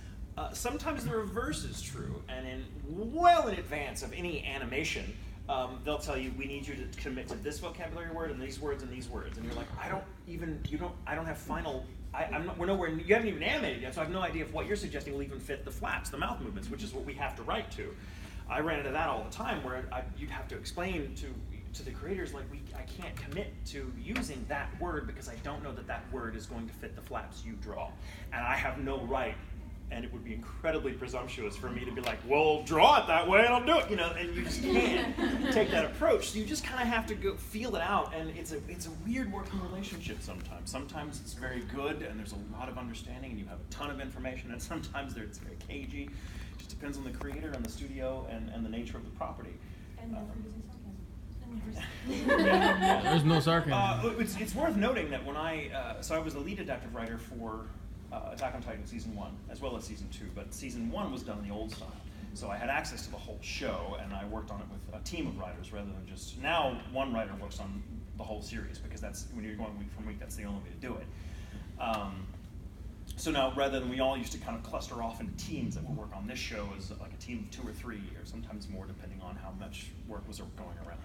Sometimes the reverse is true, and well in advance of any animation, they'll tell you, we need you to commit to this vocabulary word and these words, and you're like, I don't have final. We're nowhere. You haven't even animated yet, so I have no idea if what you're suggesting will even fit the flaps, the mouth movements, which is what we have to write to. I ran into that all the time, where you'd have to explain to the creators, like, I can't commit to using that word because I don't know that word is going to fit the flaps you draw, and I have no right. And it would be incredibly presumptuous for me to be like, well, draw it that way and I'll do it, and you just can't take that approach. So you just kind of have to go feel it out, and it's a weird working relationship sometimes. Sometimes it's very good and there's a lot of understanding and you have a ton of information, and sometimes it's very cagey. It just depends on the creator and the studio and the nature of the property. And never using sarcasm. There's no sarcasm. It's worth noting that when I was the lead adaptive writer for Attack on Titan Season 1, as well as Season 2, but Season 1 was done in the old style. So I had access to the whole show, and I worked on it with a team of writers rather than just, now one writer works on the whole series, because that's, when you're going week from week, that's the only way to do it. So now, rather than we all used to kind of cluster off into teams that would work on this show as like a team of 2 or 3, or sometimes more, depending on how much work was going around.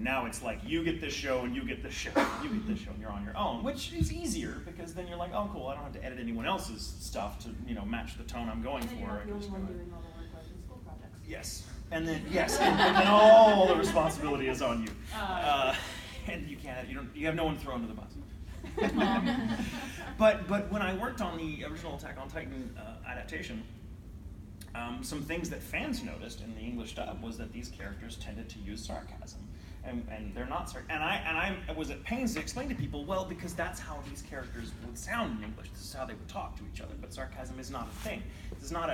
Now it's like, you get this show and you get this show, you get this show and you're on your own, which is easier because then you're like, oh cool, I don't have to edit anyone else's stuff to match the tone I'm going And then for. you're not the only one doing all the work like in school projects. Yes, and then all the responsibility is on you, and you have no one thrown to the bus. But when I worked on the original Attack on Titan adaptation, some things that fans noticed in the English dub was that these characters tended to use sarcasm, and they're not and I was at pains to explain to people, well, because that's how these characters would sound in English. This is how they would talk to each other. But sarcasm is not a thing. It's not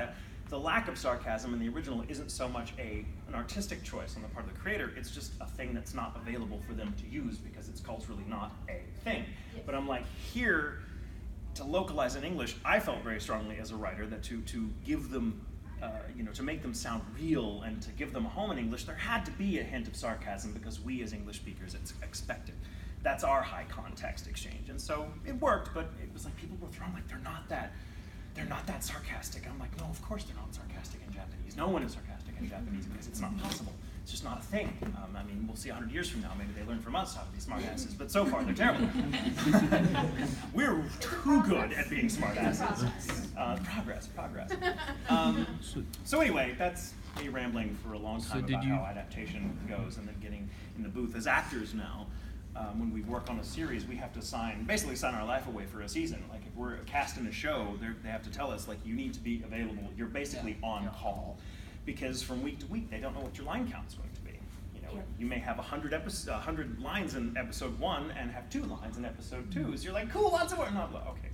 the lack of sarcasm in the original isn't so much an artistic choice on the part of the creator. It's just a thing that's not available for them to use because it's culturally not a thing. Yes. But I'm like, here, to localize in English, I felt very strongly as a writer that to give them to make them sound real and to give them a home in English, there had to be a hint of sarcasm because we as English speakers expect it. That's our high context exchange. And so it worked, but it was like people were thrown like, they're not that sarcastic. And I'm like, no, of course they're not sarcastic in Japanese. No one is sarcastic in Japanese because it's not possible. It's just not a thing. I mean, we'll see 100 years from now, maybe they learn from us how to be smartasses, but so far they're terrible. We're too good at being smartasses. Progress. So anyway, that's me rambling for a long time about how adaptation goes, and then getting in the booth as actors now. When we work on a series, we have to basically sign our life away for a season. Like if we're cast in a show, they have to tell us, like, you need to be available. You're basically on call. Because from week to week, they don't know what your line count's going to be. You may have 100 lines in episode 1 and have 2 lines in episode 2. So you're like, cool, lots of work. Not okay.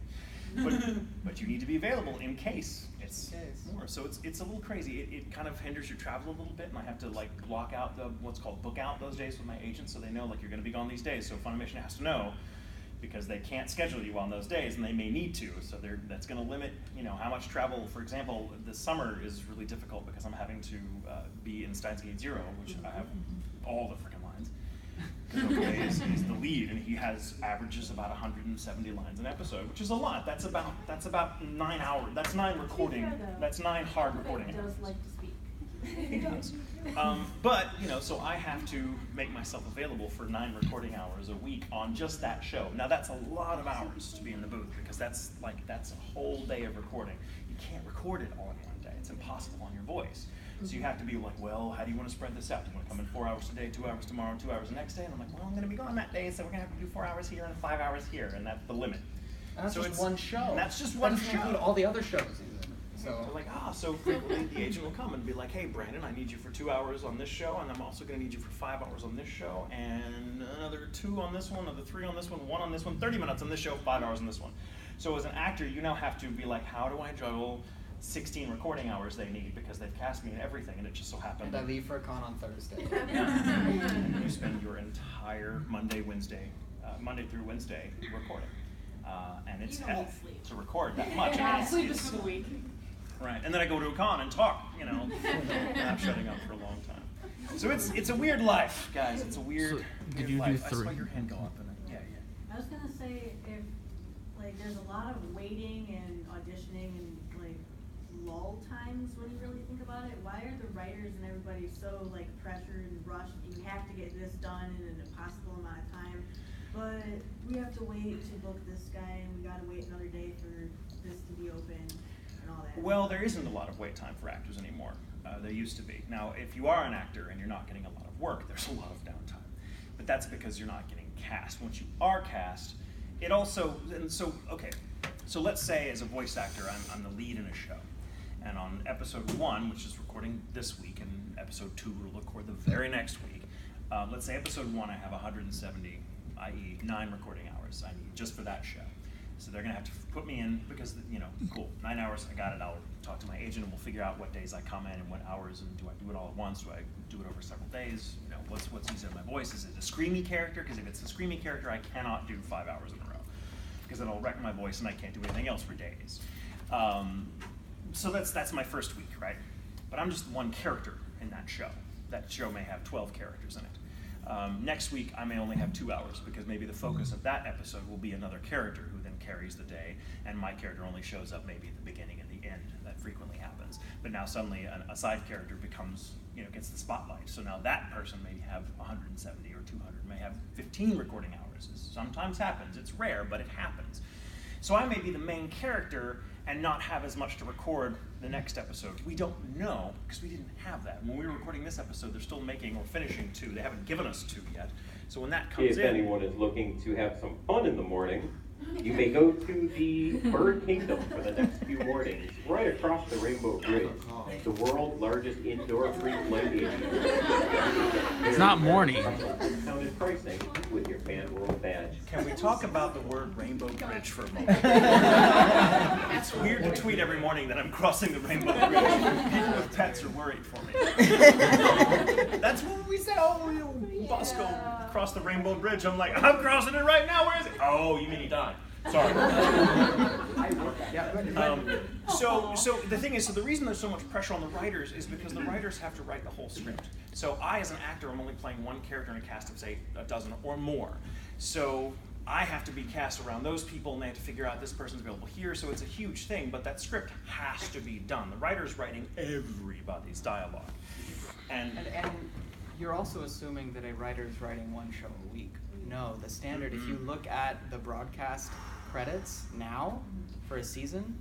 But you need to be available in case it's more. So it's a little crazy. It kind of hinders your travel a little bit, and I have to like block out what's called book out those days with my agent, so they know like you're going to be gone these days. So Funimation has to know, because they can't schedule you on those days, and they may need to. So that's going to limit how much travel. For example, this summer is really difficult because I'm having to be in Steins Gate 0, which I have all the freaking lines. because he's the lead, and he averages about 170 lines an episode, which is a lot. That's about 9 hours. That's 9 recording. That's 9 hard recording He hours. does like to speak. He does. But, so I have to make myself available for 9 recording hours a week on just that show. Now that's a lot of hours to be in the booth, because that's a whole day of recording. You can't record it all in one day. It's impossible on your voice. So you have to be like, well, how do you want to spread this out? Do you want to come in 4 hours today, 2 hours tomorrow, 2 hours the next day? And I'm like, well, I'm going to be gone that day, so we're going to have to do 4 hours here and 5 hours here, and that's the limit. And that's so just one show. And that's just one that doesn't show. include all the other shows even. So they're like, so frequently the agent will come and be like, hey, Brandon, I need you for 2 hours on this show, and I'm also going to need you for 5 hours on this show, and another 2 on this one, another 3 on this one, 1 on this one, 30 minutes on this show, 5 hours on this one. So as an actor, you now have to be like, how do I juggle 16 recording hours they need, because they've cast me in everything, and it just so happened. And I leave for a con on Thursday. And you spend your entire Monday through Wednesday recording. And it's You don't hell sleep. to record that much. Yeah, And sleep is for the week. Right, and then I go to a con and talk, not shutting up for a long time. So it's a weird life, guys. It's a weird, did weird you do life. I 3? saw your hand go up, and yeah. I was gonna say, if, there's a lot of waiting and auditioning and, lull times when you really think about it, why are the writers and everybody so, pressured and rushed? You have to get this done in an impossible amount of time, but we have to wait to book this guy, and we gotta wait another day for this to be open and all that. Well, there isn't a lot of wait time for actors anymore. There used to be. Now, if you are an actor and you're not getting a lot of work, there's a lot of downtime. But that's because you're not getting cast. Once you are cast, it also, so let's say as a voice actor, I'm the lead in a show. And on episode 1, which is recording this week, and episode 2 will record the very next week, let's say episode 1 I have 170, i.e. 9 recording hours I need just for that show. So they're going to have to put me in because, cool, 9 hours, I got it. I'll talk to my agent and we'll figure out what days I come in and what hours, and do I do it all at once? Do I do it over several days? What's easier in my voice? Is it a screamy character? Because if it's a screamy character, I cannot do 5 hours in a row, because it'll wreck my voice and I can't do anything else for days. So that's my first week, right? But I'm just one character in that show. That show may have 12 characters in it. Next week, I may only have 2 hours, because maybe the focus of that episode will be another character who then carries the day, and my character only shows up maybe at the beginning and the end. That frequently happens. But now suddenly a side character becomes, gets the spotlight. So now that person may have 170 or 200, may have 15 recording hours. It sometimes happens. It's rare, but it happens. So I may be the main character and not have as much to record the next episode. We don't know, because we didn't have that. When we were recording this episode, they're still making or finishing 2. They haven't given us 2 yet. So when that comes If anyone is looking to have some fun in the morning, you may go to the Bird Kingdom for the next few mornings, right across the Rainbow Bridge, the world's largest indoor free-flight aviary. It's not morning. Discounted pricing with your Fan World badge. Can we talk about the word Rainbow Bridge for a moment? It's weird to tweet every morning that I'm crossing the Rainbow Bridge. People with pets are worried for me. That's what we said. Oh, Bosco crossed the Rainbow Bridge. I'm like, I'm crossing it right now. Where is it? Oh, you mean he died. Sorry. So the thing is, the reason there's so much pressure on the writers is because the writers have to write the whole script. So I, as an actor, am only playing one character in a cast of, say, a dozen or more. So I have to be cast around those people, and they have to figure out this person's available here. So it's a huge thing, but that script has to be done. The writer's writing everybody's dialogue. And you're also assuming that a writer's writing 1 show a week. No, the standard, if you look at the broadcast credits now for a season,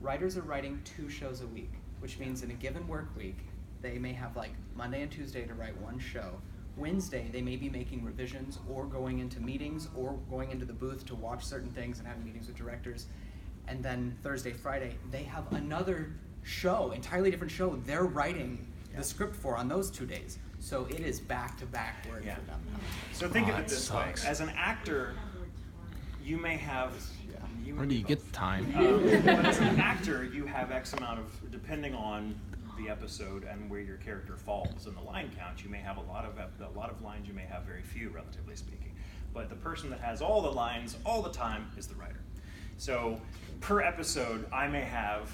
writers are writing 2 shows a week, which means in a given work week, they may have Monday and Tuesday to write 1 show. Wednesday, they may be making revisions or going into meetings or going into the booth to watch certain things and having meetings with directors. And then Thursday, Friday, they have another show, entirely different show, they're writing the script for on those 2 days. So it is back-to-back work for them now. So think of it this way. As an actor, you may have... Where do you get the time? But as an actor, you have X amount of, depending on the episode and where your character falls in the line count, you may have a lot of lines, you may have very few, relatively speaking. But the person that has all the lines all the time is the writer. So per episode, I may have,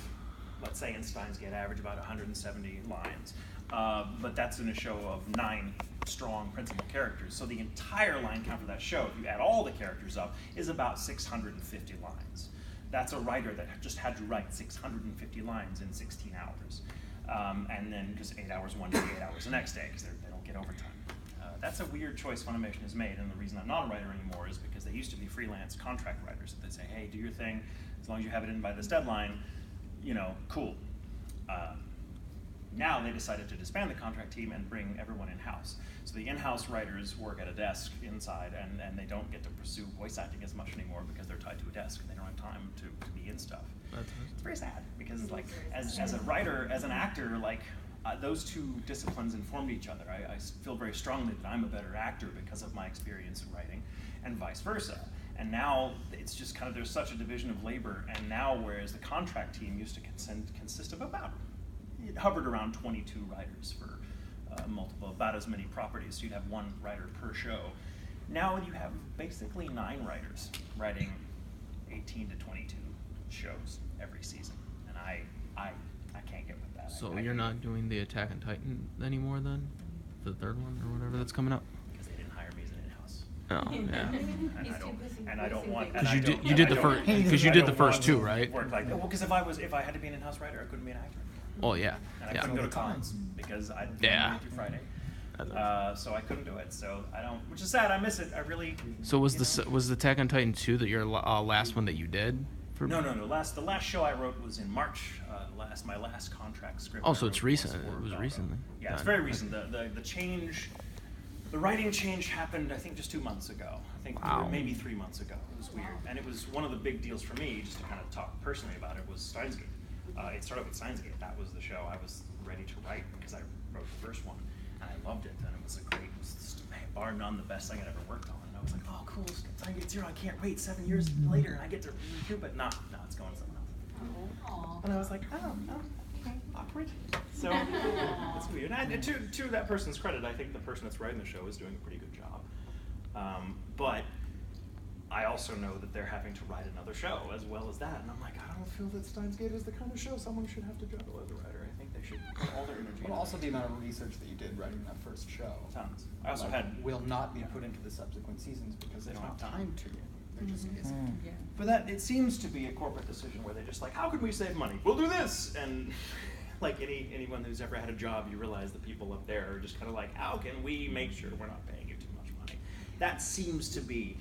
let's say in Steins Gate average about 170 lines. but that's in a show of 9 strong principal characters. So the entire line count for that show, if you add all the characters up, is about 650 lines. That's a writer that just had to write 650 lines in 16 hours. And then just 8 hours one day, 8 hours the next day, because they don't get overtime. That's a weird choice Funimation has made, and the reason I'm not a writer anymore is because they used to be freelance contract writers. They'd say, hey, do your thing, as long as you have it in by this deadline, you know, cool. Now they decided to disband the contract team and bring everyone in-house. So the in-house writers work at a desk inside, and they don't get to pursue voice acting as much anymore because they're tied to a desk and they don't have time to be in stuff. It's very sad because, like, as a writer, as an actor, like, those two disciplines informed each other. I feel very strongly that I'm a better actor because of my experience in writing, and vice versa. And now it's just kind of, there's such a division of labor, and now whereas the contract team used to consist of about, it hovered around 22 writers for about as many properties, so you'd have 1 writer per show. Now you have basically 9 writers writing 18 to 22 shows every season, and I can't get with that. So you're not doing the Attack on Titan anymore then? The 3rd one or whatever that's coming up? Because they didn't hire me as an in-house. Oh, yeah. And I don't want. Because you did the first 2, right? Work like that. Well, because if I had to be an in-house writer, I couldn't be an actor. Oh yeah. And I couldn't go to cons because I did Monday through Friday. So I couldn't do it. So I don't, which is sad. I miss it. I really. So was the Attack on Titan 2 that your last one that you did? No. The last show I wrote was in March. My last contract script. Oh, so it's recent. It was recently. Yeah, it's very recent. The change, the writing change happened, I think, just 2 months ago. I think maybe 3 months ago. It was weird, and it was one of the big deals for me. Just to kind of talk personally about it was Steins Gate. It started with Steins Gate. That was the show I was ready to write because I wrote the first one, and I loved it. And it was bar none, the best thing I'd ever worked on. And I was like, oh, cool, Steins Gate 0. I can't wait 7 years later, and I get to recoup it. No, it's going somewhere else. Aww. And I was like, oh, okay, awkward. So it's weird. And to that person's credit, I think the person that's writing the show is doing a pretty good job. But I also know that they're having to write another show as well as that, and I'm like, I don't feel that Steins Gate is the kind of show someone should have to juggle as a writer. I think they should put all their energy. But also the amount of research that you did writing that first show. Tons. I also will not be put into the subsequent seasons because they don't have time to. There just isn't. Yeah. But that it seems to be a corporate decision where they're just like, how can we save money? We'll do this, and like anyone who's ever had a job, you realize the people up there are just kind of like, how can we make sure we're not paying you too much money? That seems to be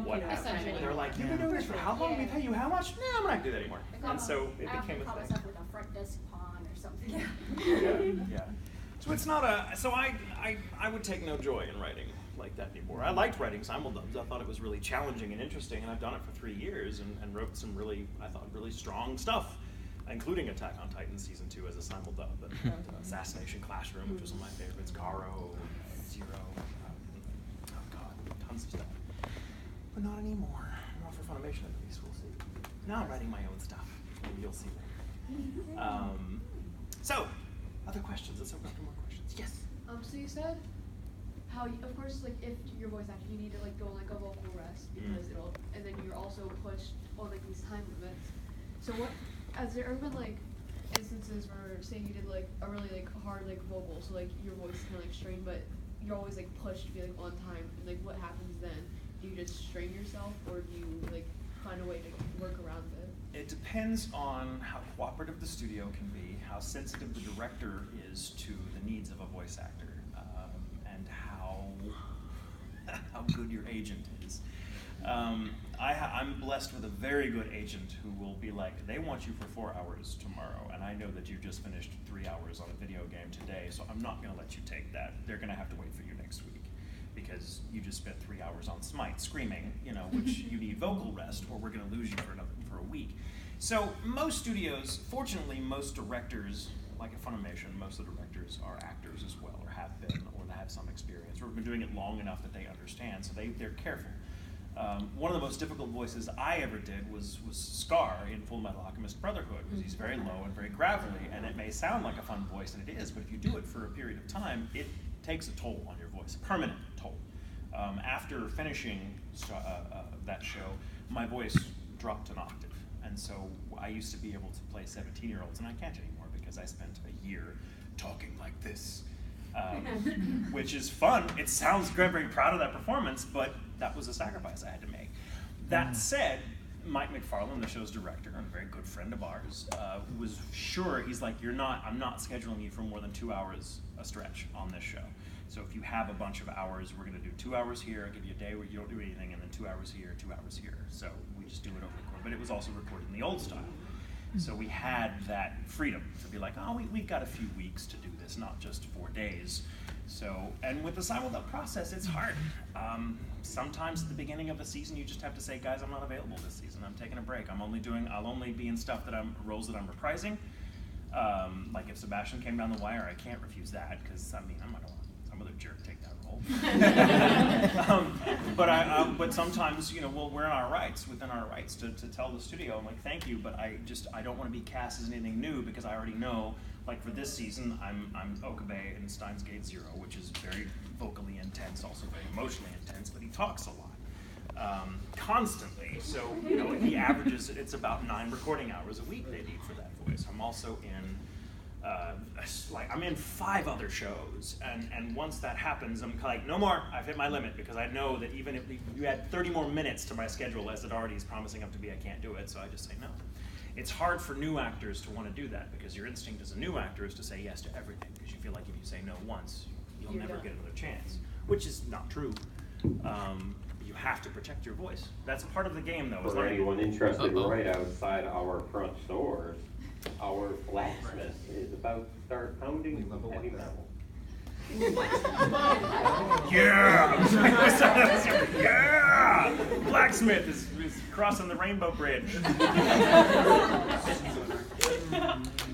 what happened. They're like, you've been doing this for how long? We pay you how much? No, I'm not gonna do that anymore. And so it became a thing. With a front desk pawn or something. Yeah. So it's not a. So I would take no joy in writing like that anymore. I liked writing SimulDubs. I thought it was really challenging and interesting, and I've done it for 3 years and wrote some really strong stuff, including Attack on Titan Season 2 as a SimulDub, and Assassination Classroom, which was one of my favorites, Garo, Zero, oh god, tons of stuff. But not anymore. Not for Funimation at least, we'll see. Now I'm writing my own stuff. Maybe you'll see that. So, other questions? Let's open up to more questions. Yes? So you said how, of course, like, if you're voice acting, you need to, like, go on, like, a vocal rest, because and then you're also pushed on, like, these time limits. So has there ever been, like, instances where, say you did, like, a really, like, hard, like, vocal, so, like, your voice is kind of, like, strained, but you're always, like, pushed to be, like, on time, and, like, what happens then? Do you just strain yourself, or do you, like, find a way to work around it? It depends on how cooperative the studio can be, how sensitive the director is to the needs of a voice actor, and how good your agent is. I'm blessed with a very good agent who will be like, they want you for 4 hours tomorrow, and I know that you just finished 3 hours on a video game today, so I'm not going to let you take that. They're going to have to wait for you next week, because you just spent 3 hours on Smite screaming, which you need vocal rest, or we're going to lose you for a week. So most studios, fortunately, most directors, like at Funimation, most of the directors are actors as well, or have been, or they have some experience, or have been doing it long enough that they understand, so they're careful. One of the most difficult voices I ever did was Scar in Full Metal Alchemist Brotherhood, because he's very low and very gravelly, and it may sound like a fun voice, and it is, but if you do it for a period of time, it takes a toll on your voice, a permanent toll. After finishing that show, my voice dropped an octave, and so I used to be able to play 17-year-olds, and I can't anymore because I spent a year talking like this. Which is fun. It sounds great, very proud of that performance, but that was a sacrifice I had to make. That said, Mike McFarlane, the show's director, and a very good friend of ours, was sure, he's like, I'm not scheduling you for more than 2 hours a stretch on this show. So if you have a bunch of hours, we're gonna do 2 hours here, I'll give you a day where you don't do anything, and then 2 hours here, 2 hours here. So we just do it over the course, but it was also recorded in the old style. So we had that freedom to be like, oh, we've got a few weeks to do this, not just 4 days. So, and with the SimulDub process, it's hard. Sometimes at the beginning of a season, you just have to say, guys, I'm not available this season. I'm taking a break. I'll only be in stuff roles that I'm reprising. Like if Sebastian came down the wire, I can't refuse that, because I don't want some other jerk take that role. But sometimes, we're in our rights, within our rights to tell the studio, I'm like, thank you, but I don't want to be cast as anything new, because I already know, like for this season, I'm Okabe in Steins Gate Zero, which is very vocally intense, also very emotionally intense, but he talks a lot, constantly. So, he averages, it's about 9 recording hours a week they need for that voice. I'm also in, I'm in 5 other shows, and once that happens, I'm like, no more, I've hit my limit, because I know that even if you add 30 more minutes to my schedule, as it already is promising up to be, I can't do it, so I just say no. It's hard for new actors to want to do that, because your instinct as a new actor is to say yes to everything, because you feel like if you say no once, you'll never get another chance, which is not true. You have to protect your voice. That's part of the game, though. For anyone interested, right outside our front doors, our blacksmith is about to start pounding heavy metal. Yeah! Yeah! Blacksmith is crossing the Rainbow Bridge.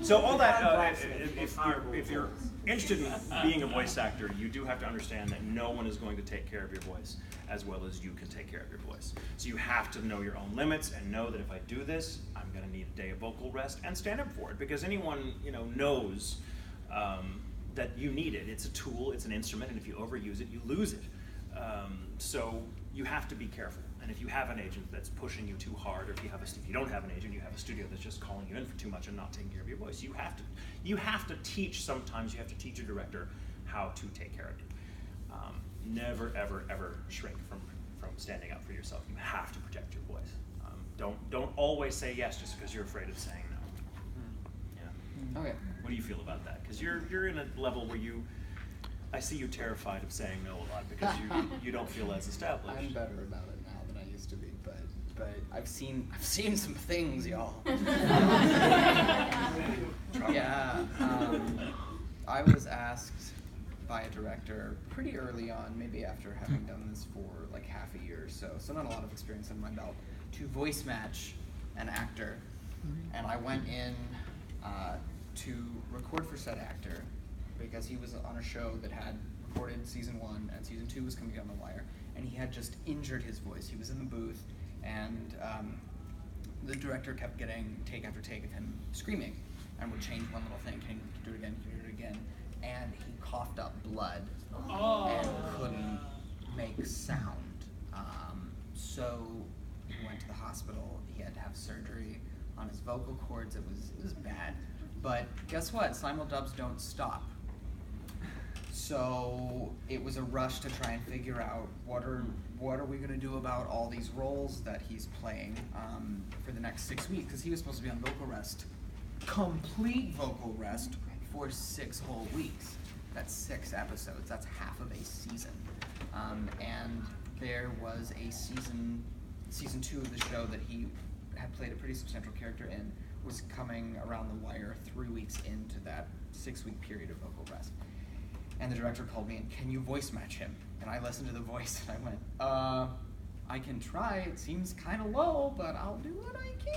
So all that, if you're interested in being a voice actor, you do have to understand that no one is going to take care of your voice as well as you can take care of your voice. So you have to know your own limits and know that if I do this, I'm going to need a day of vocal rest and stand up for it, because anyone knows that you need it. It's a tool, it's an instrument, and if you overuse it, you lose it. So you have to be careful. And if you have an agent that's pushing you too hard, or if you don't have an agent, you have a studio that's just calling you in for too much and not taking care of your voice, you have to teach. Sometimes you have to teach a director how to take care of you. Never, ever, ever shrink from standing up for yourself. You have to protect your voice. Don't always say yes just because you're afraid of saying no. Yeah. Okay. What do you feel about that? Because you're in a level where I see you terrified of saying no a lot, because you don't feel as established. I'm better about it now than I used to be, but I've seen some things, y'all. Yeah. I was asked by a director pretty early on, maybe after having done this for like half a year or so not a lot of experience in my belt, to voice match an actor. And I went in to record for said actor, because he was on a show that had recorded season 1 and season 2 was coming down the wire, and he had just injured his voice. He was in the booth, and the director kept getting take after take of him screaming, and would change one little thing, can you do it again, can you do it again, and he coughed up blood and couldn't make sound. So he went to the hospital. He had to have surgery on his vocal cords. It was bad. But guess what? SimulDubs don't stop. So it was a rush to try and figure out what are we going to do about all these roles that he's playing for the next 6 weeks, because he was supposed to be on vocal rest, complete vocal rest, for 6 whole weeks. That's 6 episodes. That's half of a season. And there was a season 2 of the show that he had played a pretty substantial character in, was coming around the wire 3 weeks into that 6-week period of vocal rest. And the director called me and, can you voice match him? And I listened to the voice and I went, I can try. It seems kind of low, but I'll do what I can.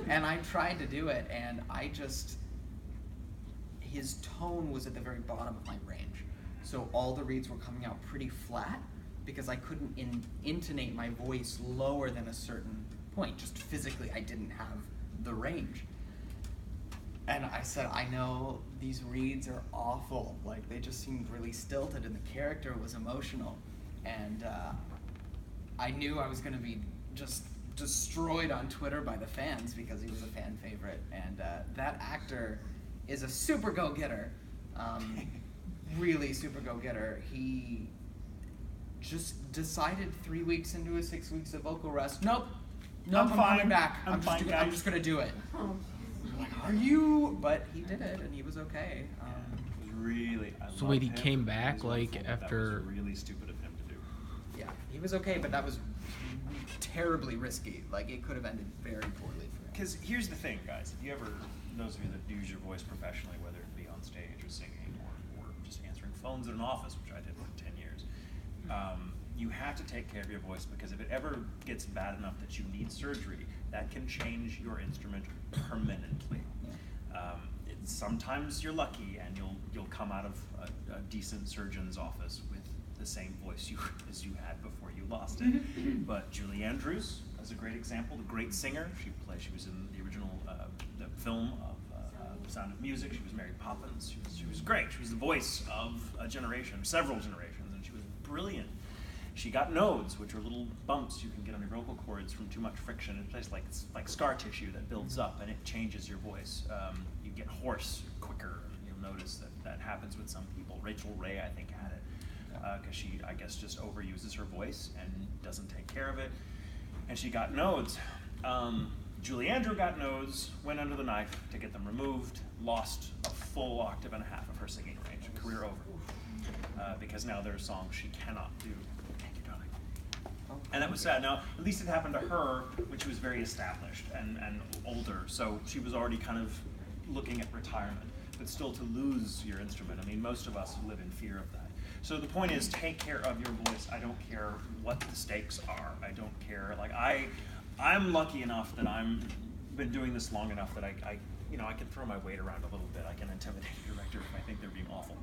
And I tried to do it, and his tone was at the very bottom of my range. So all the reads were coming out pretty flat, because I couldn't intonate my voice lower than a certain point. Just physically, I didn't have the range. And I said, I know these reads are awful. Like, they just seemed really stilted, and the character was emotional. And I knew I was going to be just destroyed on Twitter by the fans, because he was a fan favorite. And that actor is a super go-getter, really super go-getter. He just decided 3 weeks into his 6 weeks of vocal rest, nope, I'm coming back. I'm just gonna do it. I'm like, are you? But he did it, and he was okay. It was really. So wait, he came back like after. That was really stupid of him to do. Yeah, he was okay, but that was terribly risky. Like, it could have ended very poorly for him. Because here's the thing, guys. If you ever, those of you that use your voice professionally, whether it be on stage or singing or just answering phones in an office, which I did for 10 years, you have to take care of your voice, because if it ever gets bad enough that you need surgery, that can change your instrument permanently. Sometimes you're lucky and you'll come out of a decent surgeon's office with the same voice as you had before you lost it. But Julie Andrews is a great example, a great singer. She was in the original the film of Sound of Music. She was Mary Poppins. She was great. She was the voice of a generation, several generations, and she was brilliant. She got nodes, which are little bumps you can get on your vocal cords from too much friction. It's like scar tissue that builds up and it changes your voice. You get hoarse quicker. You'll notice that happens with some people. Rachel Ray, I think, had it because she, I guess, just overuses her voice and doesn't take care of it. And she got nodes. Julie Andrew got nodes, went under the knife to get them removed, lost a full octave and a half of her singing range, career over. Because now there are songs she cannot do. And that was sad. Now, at least it happened to her when she was very established and older, so she was already kind of looking at retirement. But still, to lose your instrument, I mean, most of us live in fear of that. So the point is, take care of your voice. I don't care what the stakes are. I don't care. Like, I'm lucky enough that I'm been doing this long enough that I can throw my weight around a little bit. I can intimidate a director if I think they're being awful.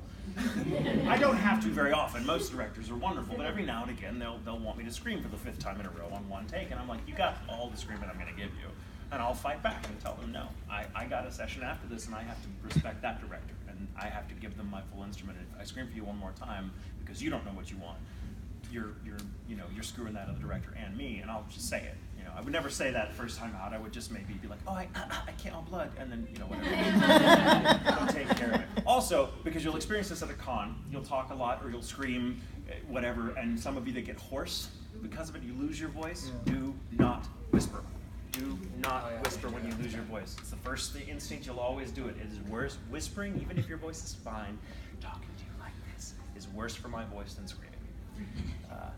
I don't have to very often. Most directors are wonderful, but every now and again they'll want me to scream for the 5th time in a row on one take, and I'm like, you got all the screaming I'm going to give you, and I'll fight back and tell them no. I got a session after this, and I have to respect that director, and I have to give them my full instrument. If I scream for you one more time because you don't know what you want, you're screwing that other director and me, and I'll just say it. I would never say that first time out. I would just maybe be like, oh, I can't, oh, blood, and then, whatever. Don't take care of it. Also, because you'll experience this at a con, you'll talk a lot or you'll scream, whatever, and some of you that get hoarse, because of it, you lose your voice. Do not whisper. Do not whisper when you lose your voice. It's the first instinct, you'll always do it. It is worse. Whispering, even if your voice is fine, talking to you like this is worse for my voice than screaming.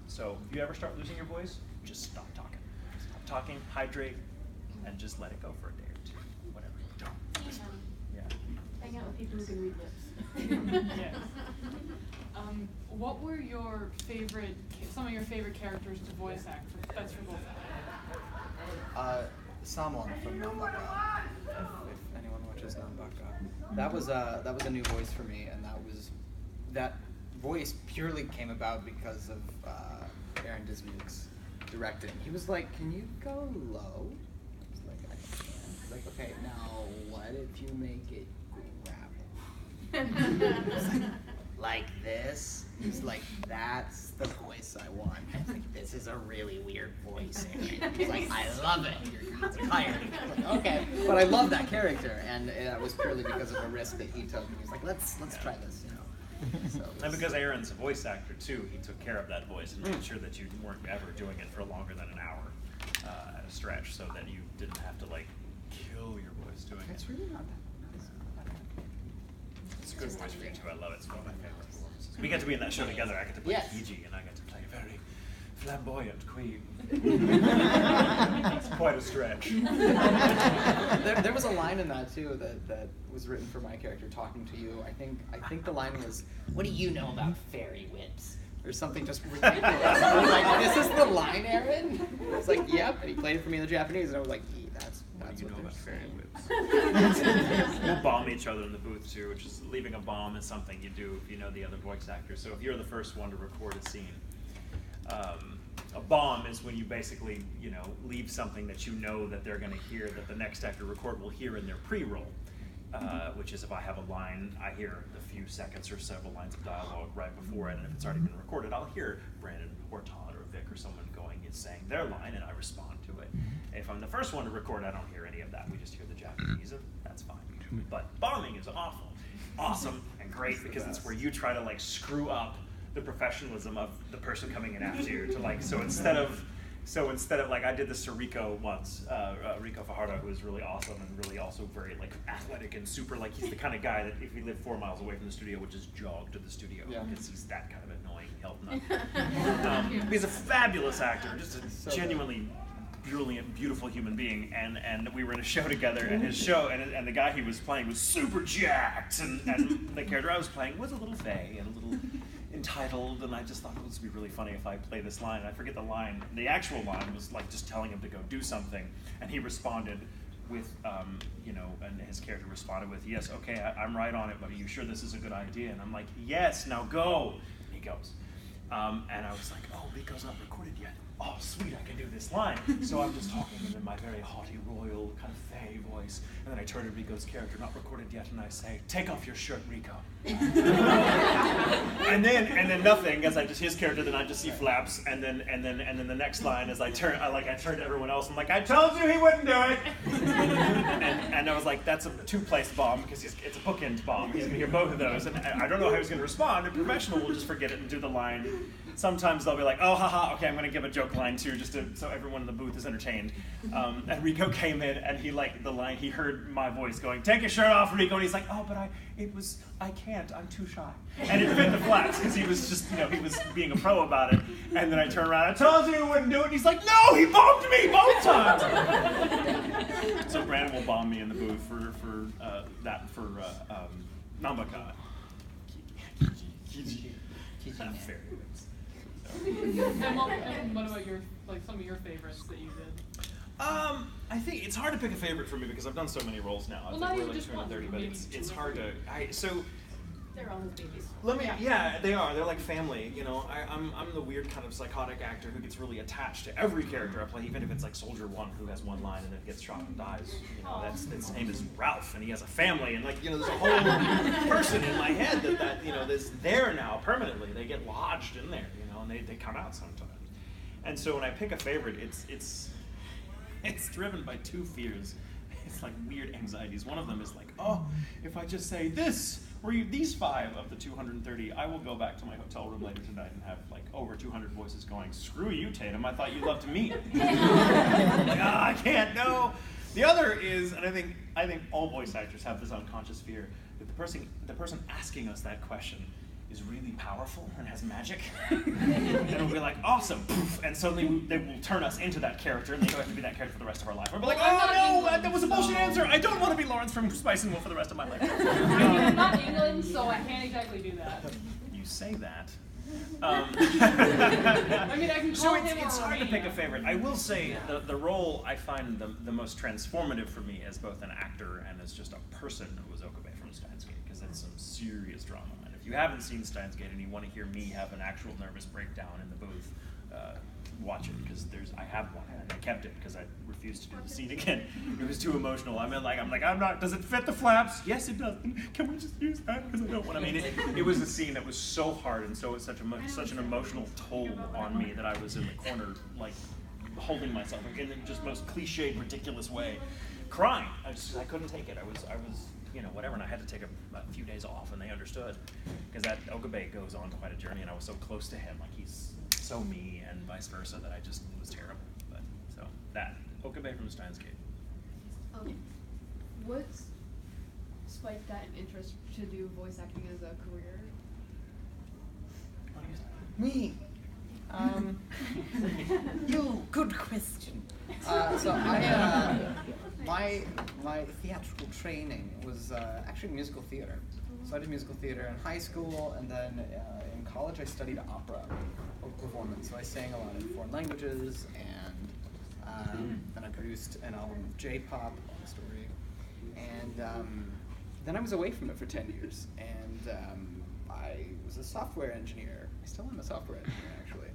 So if you ever start losing your voice, just stop talking. Talking, hydrate, and just let it go for a day or two. Whatever. Don't. Yeah. Hang out with people who can read lips. Yes. What were some of your favorite characters to voice act? That's for both. Samon from Nanbaka. If anyone watches Nanbaka, that was a new voice for me, and that voice purely came about because of Aaron Dismuke's directing. He was like, can you go low? I was like, I can. He's like, okay, now what if you make it gravel? like this? He's like, that's the voice I want. I was like, this is a really weird voice. He's like, I love it. You're tired. I'm like, okay. But I love that character, and it was purely because of a risk that he took. He was like, let's try this, So and because Aaron's a voice actor too, he took care of that voice and made sure that you weren't ever doing it for longer than an hour at a stretch, so that you didn't have to kill your voice doing it. It's really not that bad. It's a good voice for you too. I love it. It's one of my favorite performances. We get to be in that show together. I get to play Fiji, and I get to play a very flamboyant queen. It's quite a stretch. There was a line in that too that was written for my character talking to you. I think the line was, "What do you know about fairy whips?" Or something just ridiculous. I was like, "This is the line, Aaron?" I was like, "Yep." And he played it for me in the Japanese, and I was like, "That's what you know about fairy whips." We'll bomb each other in the booth too, which is leaving a bomb is something you do if you know the other voice actor. So if you're the first one to record a scene. A bomb is when you basically, leave something that you know that they're going to hear, that the next actor record will hear in their pre-roll, which is if I have a line, I hear the few seconds or several lines of dialogue right before it, and if it's already been recorded, I'll hear Brandon or Todd or Vic or someone is saying their line, and I respond to it. If I'm the first one to record, I don't hear any of that. We just hear the Japanese, and that's fine. But bombing is awesome, and great because it's where you try to like screw up the professionalism of the person coming in after you. To like, so instead of like, I did this to Rico once, Rico Fajardo, who is really awesome and really also very like athletic and super, like he's the kind of guy that if he lived 4 miles away from the studio would just jog to the studio because he's that kind of annoying health nut. He's a fabulous actor, just a genuinely brilliant, beautiful human being, and we were in a show together, and his show, and the guy he was playing was super jacked, and the character I was playing was a little fey and a little entitled, and I just thought it would be really funny if I play this line, and I forget the line. The actual line was like just telling him to go do something, and he responded with, and his character responded with, yes, okay, I'm right on it, but are you sure this is a good idea? And I'm like, yes, now go. And he goes. And I was like, oh, Rico's not recorded yet. Oh, sweet, I can do this line. So I'm just talking in my very haughty, royal, kind of fey voice. And then I turn to Rico's character, not recorded yet, and I say, take off your shirt, Rico. and then nothing, as I just his character, then I just see flaps, and then the next line is I turn to everyone else, I'm like, I told you he wouldn't do it. and I was like, that's a 2-place bomb, because it's a bookend bomb. He's gonna hear both of those, and I don't know how he's gonna respond. A professional will just forget it and do the line. Sometimes they'll be like, oh, haha, okay, I'm going to give a joke line too, just so everyone in the booth is entertained. And Rico came in, and he liked the line. He heard my voice going, take your shirt off, Rico. And he's like, oh, but I can't, I'm too shy. And it fit the flaps, because he was just, he was being a pro about it. And then I turned around, I told you he wouldn't do it. And he's like, no, he bombed me both times. So Brandon will bomb me in the booth for Nambaka. Fair. And what about some of your favorites that you did? I think it's hard to pick a favorite for me because I've done so many roles now. Well, I think now we're you like just want 230, but it's hard to. They're all his babies. Yeah, they are. They're like family. I'm the weird kind of psychotic actor who gets really attached to every character I play, even if it's like Soldier 1 who has one line and then gets shot and dies. His name is Ralph, and he has a family, and there's a whole person in my head that that's there now permanently. They get lodged in there, and they come out sometimes. And so when I pick a favorite, it's driven by 2 fears. It's like weird anxieties. One of them is like, oh, if I just say this, or these 5 of the 230, I will go back to my hotel room later tonight and have like over 200 voices going, screw you, Tatum, I thought you'd love to meet. I can't, no. The other is, and I think all voice actors have this unconscious fear, that the person asking us that question is really powerful and has magic. And we'll be like, awesome, poof, and suddenly they will turn us into that character, and they have to be that character for the rest of our life. We'll be like, oh no, that was a bullshit answer. I don't want to be Lawrence from Spice and Wolf for the rest of my life. I'm not England, so I can't exactly do that. You say that. I can call him it's hard to pick a favorite. I will say the role I find the most transformative for me as both an actor and as just a person was Okabe from Steins Gate, because it's some serious drama. And if you haven't seen Steins Gate and you want to hear me have an actual nervous breakdown in the booth, watch it, because I have one, and I kept it because I refused to do the scene again. It was too emotional. I'm not. Does it fit the flaps? Yes, it does. Can we just use that? Because I don't want to. It was a scene that was so hard and so such an emotional toll on me that I was in the corner, like holding myself in the just most cliched, ridiculous way, crying. I couldn't take it. I was whatever, and I had to take a few days off, and they understood, because that Okabe goes on quite a journey, and I was so close to him, like he's so me, and vice versa, that it was terrible. But so that Okabe from Steins Gate. What spiked that interest to do voice acting as a career? Me. You, good question. So my theatrical training was actually musical theater. So I did musical theater in high school, and then in college I studied opera performance. So I sang a lot in foreign languages, and then I produced an album of J-pop, long story. And then I was away from it for 10 years, and I was a software engineer. I still am a software engineer, actually.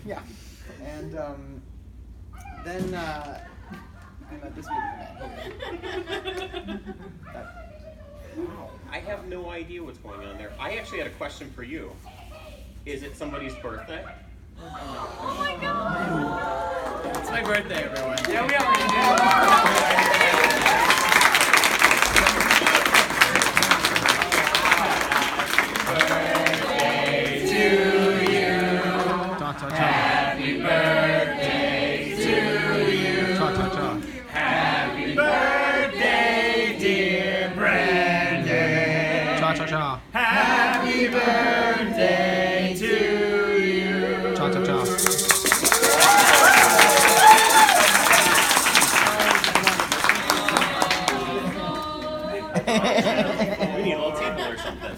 Yeah. And then I met this movie. Wow. I have no idea what's going on there. I actually had a question for you. Is it somebody's birthday? Oh my god! It's my birthday, everyone. Yeah, we already did. Birthday to you. Happy birthday to you. Happy birthday, dear Brandon. Happy birthday to you. We need a little table or something.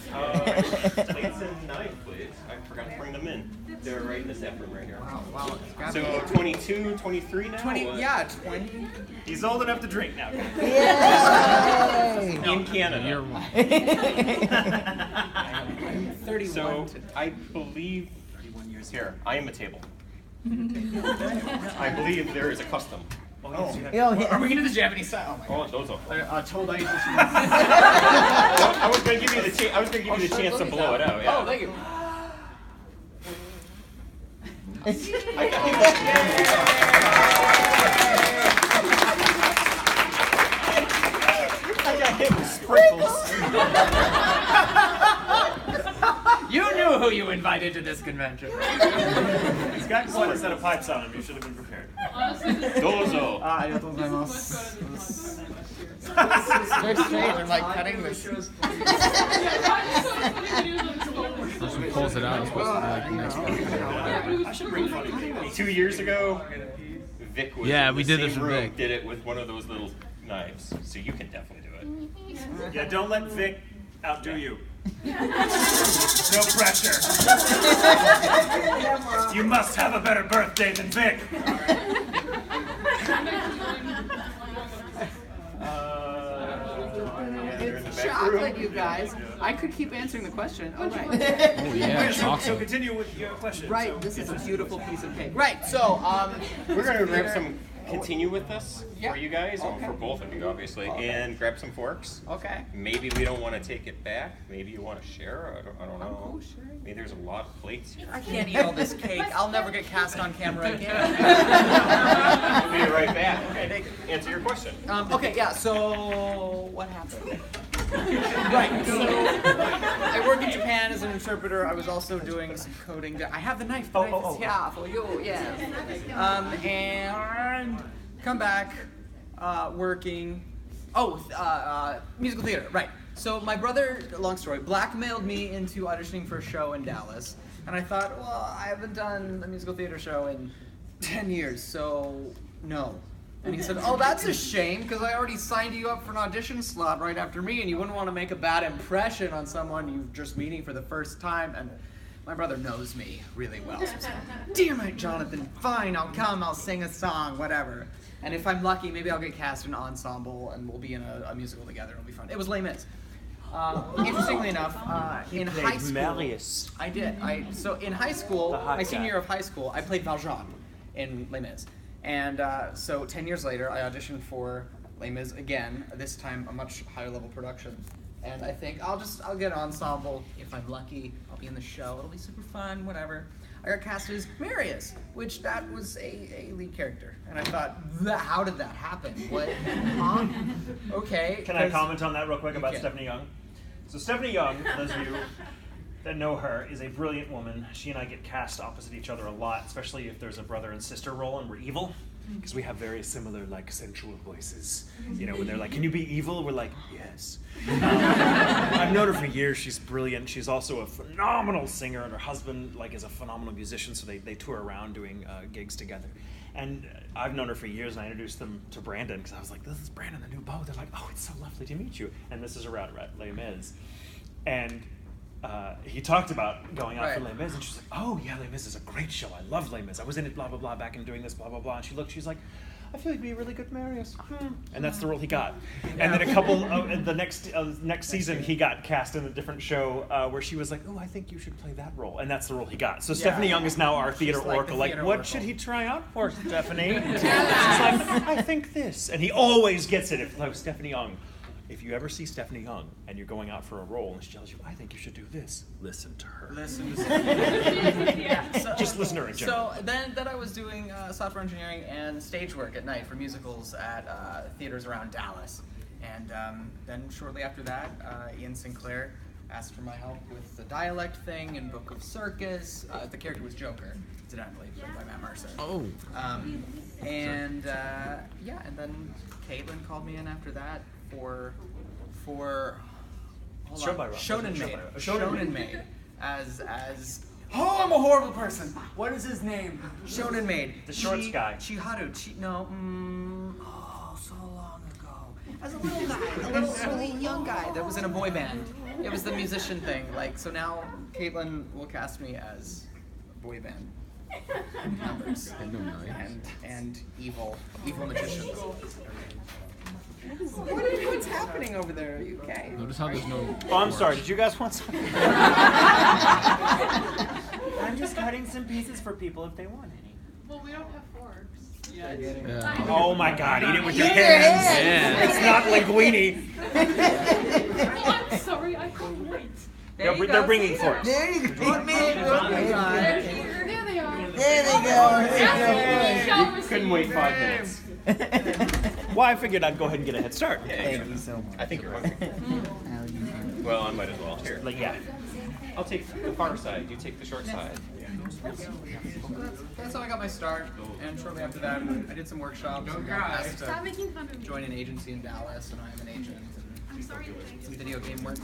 Plates and knife, please. I forgot to bring them in. They're right in this room right here. Wow. So 22, 23 now? 20. What? Yeah, 20. He's old enough to drink now. Yay! In Canada. I'm 31. So I believe 31 years here. I am a table. I believe there is a custom. Oh, yeah. Are we gonna do the Japanese style? Oh my god. those are. Chodai I was going to give you the chance to blow it out. Yeah. Oh, thank you. I got hit with sprinkles. You knew who you invited to this convention. He's got quite a set of pipes on him. You should have been prepared. Honestly, this is Dozo. Arigatou much gozaimasu. better than the last time I It's very strange. I'm like cutting this. Once he pulls it out, it's supposed to be like the next part. I should bring funny. 2 years ago, Vic was Yeah, in we the did same this with room, Vic. did it with one of those little knives. So you can definitely do it. Yeah, don't let Vic outdo you. No pressure. You must have a better birthday than Vic. It's chocolate, you guys. I could keep answering the question. Oh, right. Oh yeah, So chocolate. continue with your question. Right, So this is a it's- beautiful piece of cake. Right, so, We're gonna grab some. Continue with this Yeah. for you guys, or Okay. for both of you, obviously, Okay. and grab some forks. Okay. Maybe we don't want to take it back. Maybe you want to share. I don't know. cool sharing. Maybe there's a lot of plates here. I can't eat all this cake. I'll never get cast on camera again. We'll be right back. Okay, thank you. Answer your question. Okay, yeah, so what happened? Right, so I work in Japan as an interpreter. I was also doing some coding. I have the knife. The knife is here for you, yeah. And come back, working. Musical theater, right. So my brother, long story, blackmailed me into auditioning for a show in Dallas. And I thought, well, I haven't done a musical theater show in 10 years, so no. And he said, oh, that's a shame, because I already signed you up for an audition slot right after me, and you wouldn't want to make a bad impression on someone you're just meeting for the first time. And my brother knows me really well. So he's like, damn it, Jonathan, fine, I'll come, I'll sing a song, whatever. And if I'm lucky, maybe I'll get cast in an ensemble, and we'll be in a musical together, it'll be fun. It was Les Mis. Interestingly enough, in high school, Marius. I did. So in high school, The hot my senior guy. year of high school, I played Valjean in Les Mis. And so 10 years later, I auditioned for Les Mis again, this time a much higher level production. And I think I'll get an ensemble. If I'm lucky, I'll be in the show. It'll be super fun, whatever. I got cast as Marius, which that was a lead character. And I thought, how did that happen? What? Huh? Okay. Can I comment on that real quick You about can. Stephanie Young? So Stephanie Young, those of you that know her, is a brilliant woman. She and I get cast opposite each other a lot, especially if there's a brother and sister role and we're evil, because we have very similar, like, sensual voices. You know, when they're like, "Can you be evil?" We're like, "Yes." I've known her for years. She's brilliant. She's also a phenomenal singer, and her husband, like, is a phenomenal musician. So they tour around doing gigs together. And I've known her for years, and I introduced them to Brandon because I was like, "This is Brandon, the new beau." They're like, "Oh, it's so lovely to meet you." And this is around Les Mis, and he talked about going out for Les Mis, and she's like, "Oh yeah, Les Mis is a great show. I love Les Mis. I was in it, blah blah blah, back in doing this, blah blah blah." And she looked, she's like, "I feel like you'd be a really good Marius." And that's the role he got. And then a couple, the next season, he got cast in a different show where she was like, "Oh, I think you should play that role," and that's the role he got. So Stephanie Young is now our theater oracle. Like, what should he try out for, Stephanie? She's like, "I think this," and he always gets it. If like Stephanie Young, if you ever see Stephanie Young and you're going out for a role and she tells you, I think you should do this, listen to her. Listen to Stephanie. Yeah. Just listen to her in general. So then I was doing software engineering and stage work at night for musicals at theaters around Dallas. And then shortly after that, Ian Sinclair asked for my help with the dialect thing in Book of Circus. The character was Joker, incidentally, played by Matt Mercer. Oh. And then Caitlin called me in after that for Shonen Maid. Shonen Maid. As oh, I'm a horrible person. What is his name? Shonen Maid. The shorts guy. Chiharu. So long ago. As a little guy, a little really young guy that was in a boy band. It was the musician thing. So now Caitlin will cast me as a boy band members and evil magicians. What's happening over there? Are you okay? Notice how there's no. Oh, I'm sorry. Did you guys want some? I'm just cutting some pieces for people if they want any. Well, we don't have forks. Yeah. Oh my God! Eat it with your hands. Yeah. It's not linguine. Oh, I'm sorry. I couldn't wait. They're bringing forks. There you go. Oh my God. There they are. There they go. You couldn't wait 5 minutes. Well, I figured I'd go ahead and get a head start. Thank you so much. I think you're hungry. Well, I might as well. Here. Like, yeah. I'll take the far side. You take the short side. That's how I got my start, and shortly after that, I did some workshops. And got asked Stop making fun of me. join an agency in Dallas, and I'm an agent. I'm sorry. Some video game work.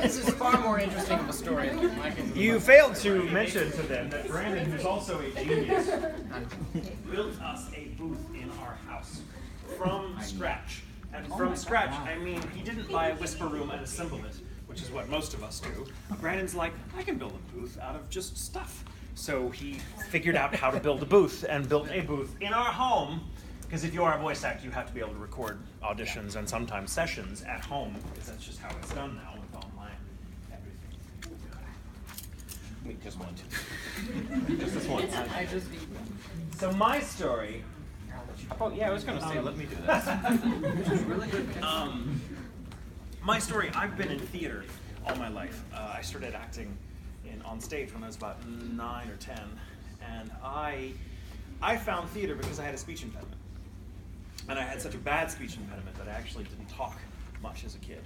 This is far more interesting of a story than my case. You failed to mention to them that Brandon, who's also a genius, built us a booth in our house from scratch. And from scratch, I mean, he didn't buy a whisper room and assemble it, which is what most of us do. Brandon's like, I can build a booth out of just stuff. So he figured out how to build a booth and built a booth in our home. Because if you are a voice actor, you have to be able to record auditions and sometimes sessions at home, because that's just how it's done now with online everything. Wait, just once. Just this once. I just So my story. Oh yeah, I was gonna say, let me do this. My story. I've been in theater all my life. I started acting on stage when I was about 9 or 10, and I found theater because I had a speech impediment. And I had such a bad speech impediment that I actually didn't talk much as a kid,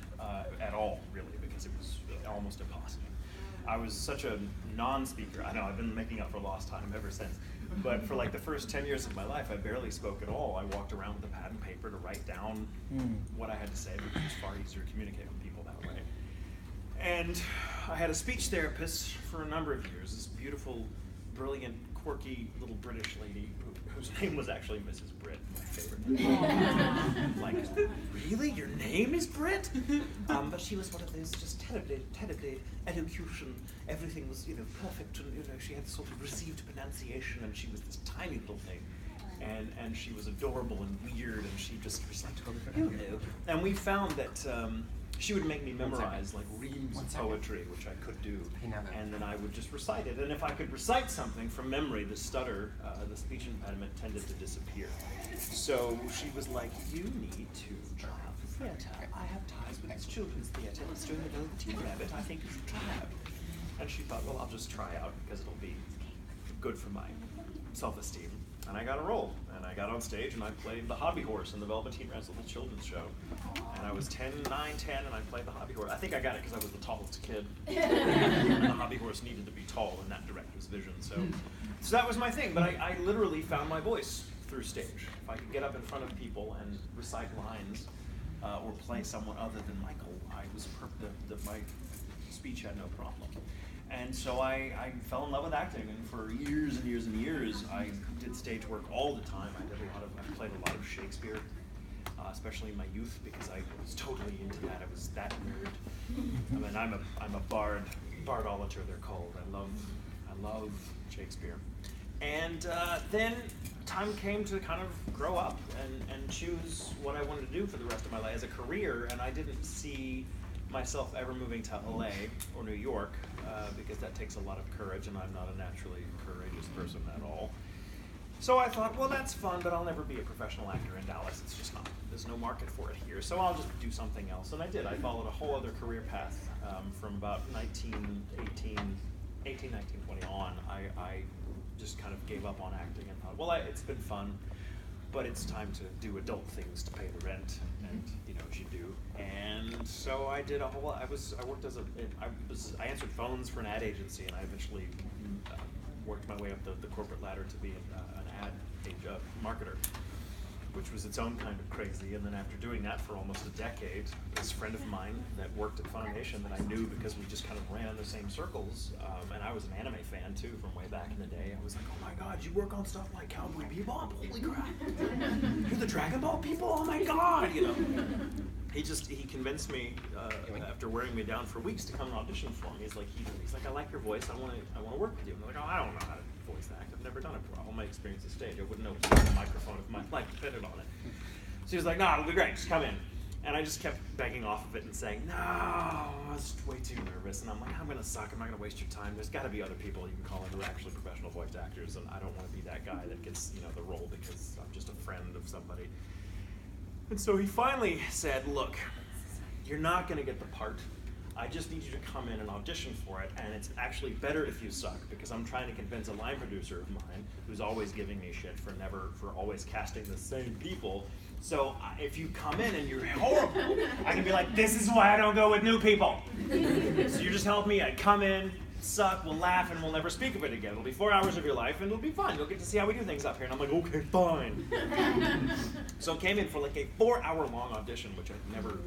at all, really, because it was almost impossible. I was such a non-speaker. I know, I've been making up for lost time ever since. But for like the first 10 years of my life, I barely spoke at all. I walked around with a pad and paper to write down what I had to say, because it was far easier to communicate with people that way. And I had a speech therapist for a number of years, this beautiful, brilliant, quirky little British lady whose name was actually Mrs. Britt, my favorite name. Like, really? Your name is Britt? But she was one of those just terribly elocution. Everything was, perfect, and she had sort of received pronunciation, and she was this tiny little thing. And she was adorable and weird, and she just was like, hello. And we found that she would make me memorize like reams of poetry, which I could do, and then I would just recite it. And if I could recite something from memory, the stutter, the speech impediment tended to disappear. So she was like, you need to try out the theater. I have ties with this children's theater. It's doing the Velveteen Rabbit. I think you should try out. And she thought, well, I'll just try out because it'll be good for my self-esteem. And I got a role, and I got on stage, and I played the hobby horse in the Velveteen Rabbit, the children's show. And I was 10, and I played the hobby horse. I think I got it because I was the tallest kid. And the hobby horse needed to be tall in that director's vision. So that was my thing. But I literally found my voice through stage. If I could get up in front of people and recite lines or play someone other than Michael, my speech had no problem. And so I fell in love with acting, and for years and years and years, I did stage work all the time. I played a lot of Shakespeare, especially in my youth, because I was totally into that. I was that nerd. I mean, I'm a bardolater, they're called. I love Shakespeare. And then time came to kind of grow up and choose what I wanted to do for the rest of my life as a career, and I didn't see myself ever moving to LA or New York, because that takes a lot of courage, and I'm not a naturally courageous person at all. So I thought, well, that's fun, but I'll never be a professional actor in Dallas. It's just not, there's no market for it here. So I'll just do something else. And I did. I followed a whole other career path from about 19, 20 on. I just kind of gave up on acting and thought, well, it's been fun, but it's time to do adult things to pay the rent, and you know, as you do. And so I did a whole, I worked as I answered phones for an ad agency, and I eventually worked my way up the corporate ladder to be an ad marketer, which was its own kind of crazy. And then after doing that for almost a decade, this friend of mine that worked at Funimation that I knew because we just kind of ran in the same circles, and I was an anime fan too from way back in the day. I was like, oh my God, you work on stuff like Cowboy Bebop? Holy crap! You're the Dragon Ball people? Oh my God! You know. He convinced me after wearing me down for weeks to come and audition for me. He's like, I like your voice. I want to work with you. And I'm like, oh, I don't know how to voice act. I've never done it before. All my experience is stage. I wouldn't know how to use a microphone if my life depended on it. So he was like, no, it'll be great. Just come in. And I just kept begging off of it and saying, no, I was way too nervous. And I'm like, I'm going to suck. I'm not going to waste your time. There's got to be other people you can call in who are actually professional voice actors. And I don't want to be that guy that gets the role because I'm just a friend of somebody. And so he finally said, look, you're not going to get the part. I just need you to come in and audition for it, and it's actually better if you suck, because I'm trying to convince a line producer of mine who's always giving me shit for always casting the same people. So if you come in and you're horrible, I can be like, this is why I don't go with new people. So you just help me, I come in, suck, we'll laugh, and we'll never speak of it again. It'll be 4 hours of your life, and it'll be fun. You'll get to see how we do things up here. And I'm like, okay, fine. So I came in for like a 4-hour-long audition, which I'd never,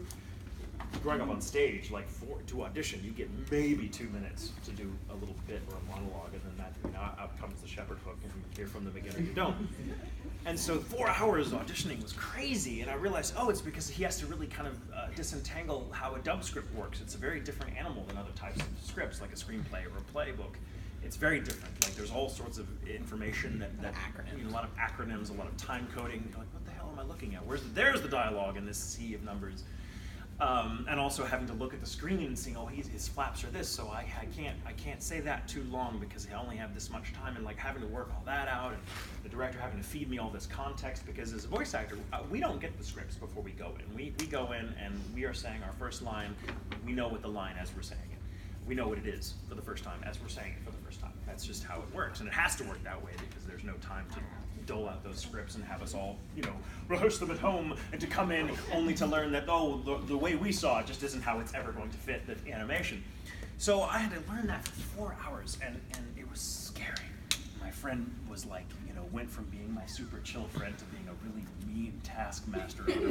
growing up on stage, like to audition, you get maybe 2 minutes to do a little bit or a monologue, and then out comes the shepherd hook, and you hear from the beginner, you don't. And so 4 hours auditioning was crazy, and I realized, oh, it's because he has to really kind of disentangle how a dub script works. It's a very different animal than other types of scripts, like a screenplay or a playbook. It's very different. Like, there's all sorts of information that a lot of acronyms, a lot of time coding. You're like, what the hell am I looking at? There's the dialogue in this sea of numbers. And also having to look at the screen and seeing, oh, his flaps are this, so I can't say that too long because I only have this much time, and like having to work all that out, and the director having to feed me all this context, because as a voice actor, we don't get the scripts before we go in. We go in and we are saying our first line. We know what the line as we're saying it. We know what it is for the first time as we're saying it for the first time. That's just how it works, and it has to work that way because there's no time to dole out those scripts and have us all, rehearse them at home, and to come in only to learn that, oh, the way we saw it just isn't how it's ever going to fit the animation. So I had to learn that for 4 hours, and it was scary. My friend was like, went from being my super chill friend to being a really mean taskmaster. It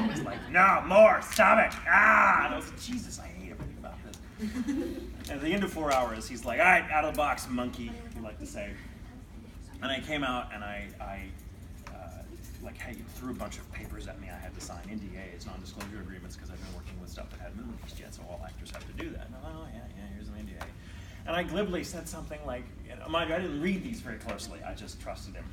was like, no, more, stop it, and I was like, Jesus, I hate everything about this. And at the end of 4 hours, he's like, all right, out of the box, monkey, you like to say. And I came out and I threw a bunch of papers at me. I had to sign NDAs, non-disclosure agreements, because I've been working with stuff that had movies yet, so all actors have to do that. And I'm like, oh yeah, here's an NDA. And I glibly said something like, mind you, I didn't read these very closely. I just trusted him.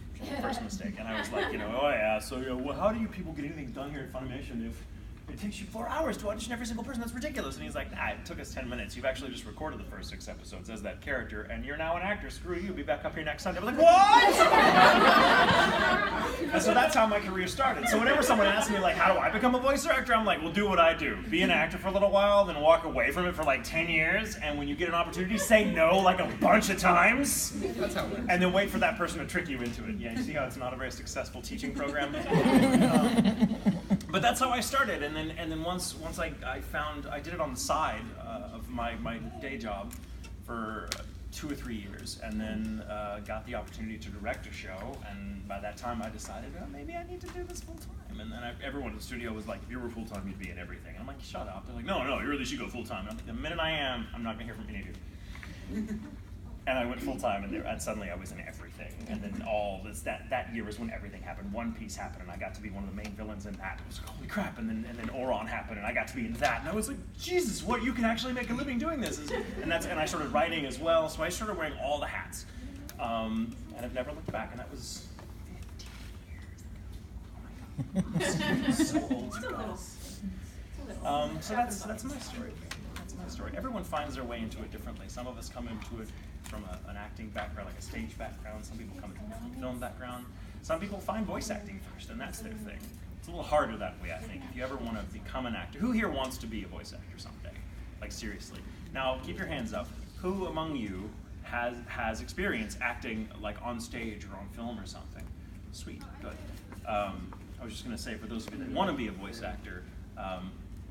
First mistake. And I was like, oh yeah, so well, how do you people get anything done here at Funimation if it takes you 4 hours to audition every single person? That's ridiculous. And he's like, nah, it took us 10 minutes. You've actually just recorded the first 6 episodes as that character, and you're now an actor. Screw you. Be back up here next Sunday. I was like, what? And so that's how my career started. So whenever someone asks me, like, how do I become a voice actor? I'm like, well, do what I do. Be an actor for a little while, then walk away from it for like 10 years, and when you get an opportunity, say no like a bunch of times. That's how it works. And then wait for that person to trick you into it. Yeah, you see how it's not a very successful teaching program? But that's how I started, and then once I did it on the side of my day job for 2 or 3 years, and then got the opportunity to direct a show, and by that time I decided, maybe I need to do this full time. And then everyone in the studio was like, if you were full time, you'd be in everything. And I'm like, shut up. They're like, no, you really should go full time. And I'm like, the minute I am, I'm not gonna hear from any of you. And I went full time, and suddenly I was in everything. And then that year was when everything happened. One Piece happened, and I got to be one of the main villains in that. I was like, holy crap! And then Oron happened, and I got to be in that. And I was like, Jesus, what? You can actually make a living doing this. And I started writing as well. So I started wearing all the hats, and I've never looked back. And that was 15 years ago. Oh my God, so old, you guys. So that's my story. Story. Everyone finds their way into it differently. Some of us come into it from an acting background, like a stage background. Some people come from a film background. Some people find voice acting first, and that's their thing. It's a little harder that way, I think. If you ever want to become an actor, who here wants to be a voice actor someday? Like, seriously. Now, keep your hands up. Who among you has experience acting, like, on stage or on film or something? Sweet, good. I was just going to say, for those of you that want to be a voice actor,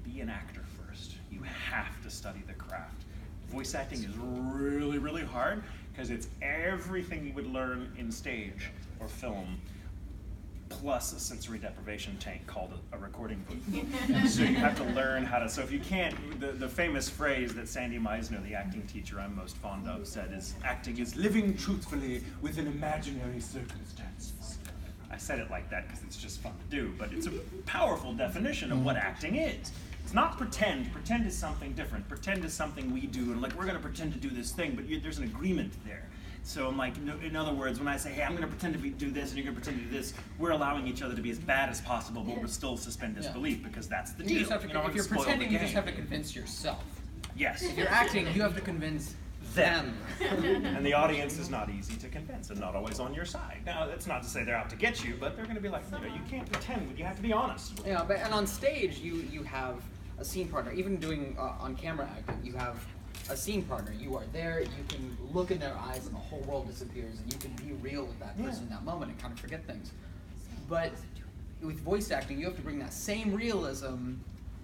be an actor first. You have to study the craft. Voice acting is really, really hard because it's everything you would learn in stage or film, plus a sensory deprivation tank called a recording booth. So you have to learn how to, so if you can't, the famous phrase that Sandy Meisner, the acting teacher I'm most fond of, said is, acting is living truthfully within imaginary circumstances. I said it like that because it's just fun to do, but it's a powerful definition of what acting is. It's not pretend. Pretend is something different. Pretend is something we do, and like, we're gonna pretend to do this thing, but there's an agreement there. So I'm like, in other words, when I say, hey, I'm gonna pretend to do this, and you're gonna pretend to do this, we're allowing each other to be as bad as possible, but we're still suspend disbelief, because that's the deal. You just have to, if you're pretending, you just have to convince yourself. Yes. If you're acting, you have to convince them. And the audience is not easy to convince, and not always on your side. Now, that's not to say they're out to get you, but they're gonna be like, you can't pretend, but you have to be honest. Yeah, but and on stage, you have a scene partner. Even doing on camera acting, you have a scene partner. You are there, you can look in their eyes and the whole world disappears, and you can be real with that person in that moment and kind of forget things. But with voice acting, you have to bring that same realism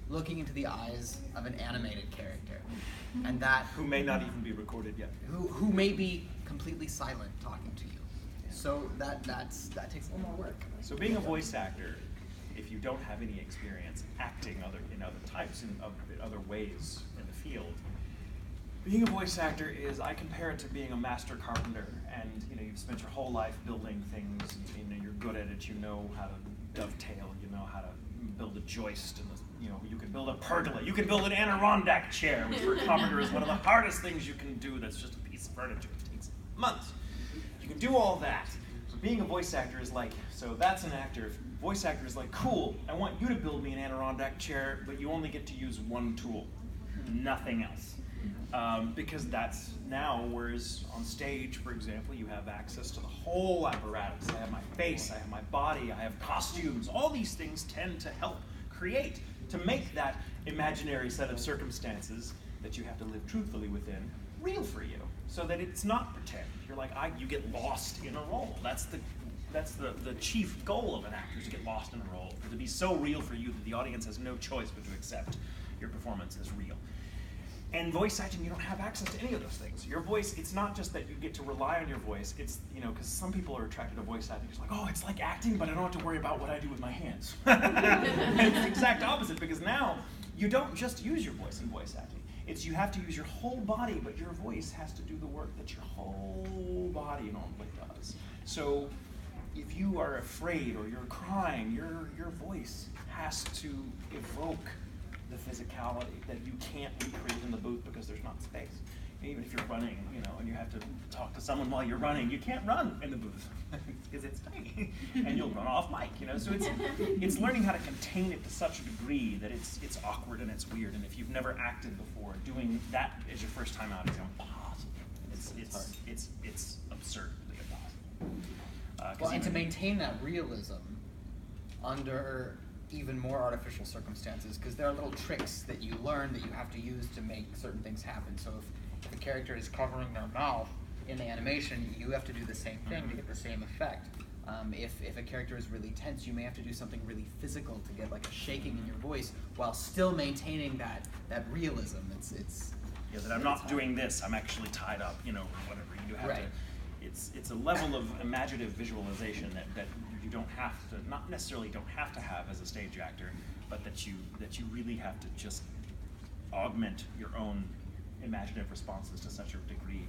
looking into the eyes of an animated character. And that who may not even be recorded yet. Who may be completely silent talking to you. So that takes a little more work. So being a voice actor, if you don't have any experience acting in other types, in other ways in the field, being a voice actor is, I compare it to being a master carpenter, and you've spent your whole life building things, and you're good at it, you know how to dovetail, you know how to build a joist, and you can build a pergola, you can build an Adirondack chair, which for a carpenter is one of the hardest things you can do. That's just a piece of furniture, it takes months. You can do all that. So being a voice actor is like, so that's an actor. Voice actor is like, cool, I want you to build me an Adirondack chair, but you only get to use one tool, nothing else. Because that's now, whereas on stage, for example, you have access to the whole apparatus. I have my face, I have my body, I have costumes. All these things tend to help create, to make that imaginary set of circumstances that you have to live truthfully within real for you, so that it's not pretend. You're like, you get lost in a role. That's the chief goal of an actor, is to get lost in a role, to be so real for you that the audience has no choice but to accept your performance as real. And voice acting, you don't have access to any of those things. Your voice, it's not just that you get to rely on your voice, it's, because some people are attracted to voice acting. It's like, oh, it's like acting, but I don't have to worry about what I do with my hands. And it's the exact opposite, because now you don't just use your voice in voice acting. It's you have to use your whole body, but your voice has to do the work that your whole body normally does. So if you are afraid or you're crying, your voice has to evoke the physicality that you can't recreate in the booth because there's not space. Even if you're running, and you have to talk to someone while you're running, you can't run in the booth because it's tiny, and you'll run off mic. So it's learning how to contain it to such a degree that it's awkward and it's weird. And if you've never acted before, doing that as your first time out is impossible. It's absurdly impossible. Well, and to maintain that realism under even more artificial circumstances, because there are little tricks that you learn that you have to use to make certain things happen. So if a character is covering their mouth in the animation, you have to do the same thing to get the same effect. If a character is really tense, you may have to do something really physical to get like a shaking in your voice while still maintaining that realism. It's that I'm not doing this, I'm actually tied up, or whatever. You have to. It's a level of imaginative visualization that you don't have to, not necessarily don't have to have as a stage actor, but that you really have to just augment your own imaginative responses to such a degree.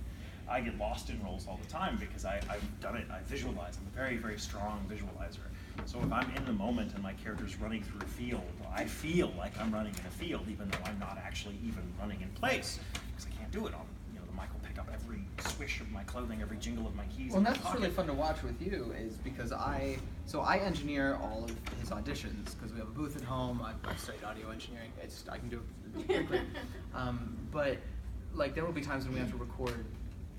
I get lost in roles all the time because I've done it, I visualize. I'm a very, very strong visualizer. So if I'm in the moment and my character's running through a field, I feel like I'm running in a field, even though I'm not actually even running in place, because I can't do it on the mic will pick up every swish of my clothing, every jingle of my keys. Well, that's really fun to watch with you, is because I engineer all of his auditions, because we have a booth at home. I've studied audio engineering. I can do it quickly. But like there will be times when we have to record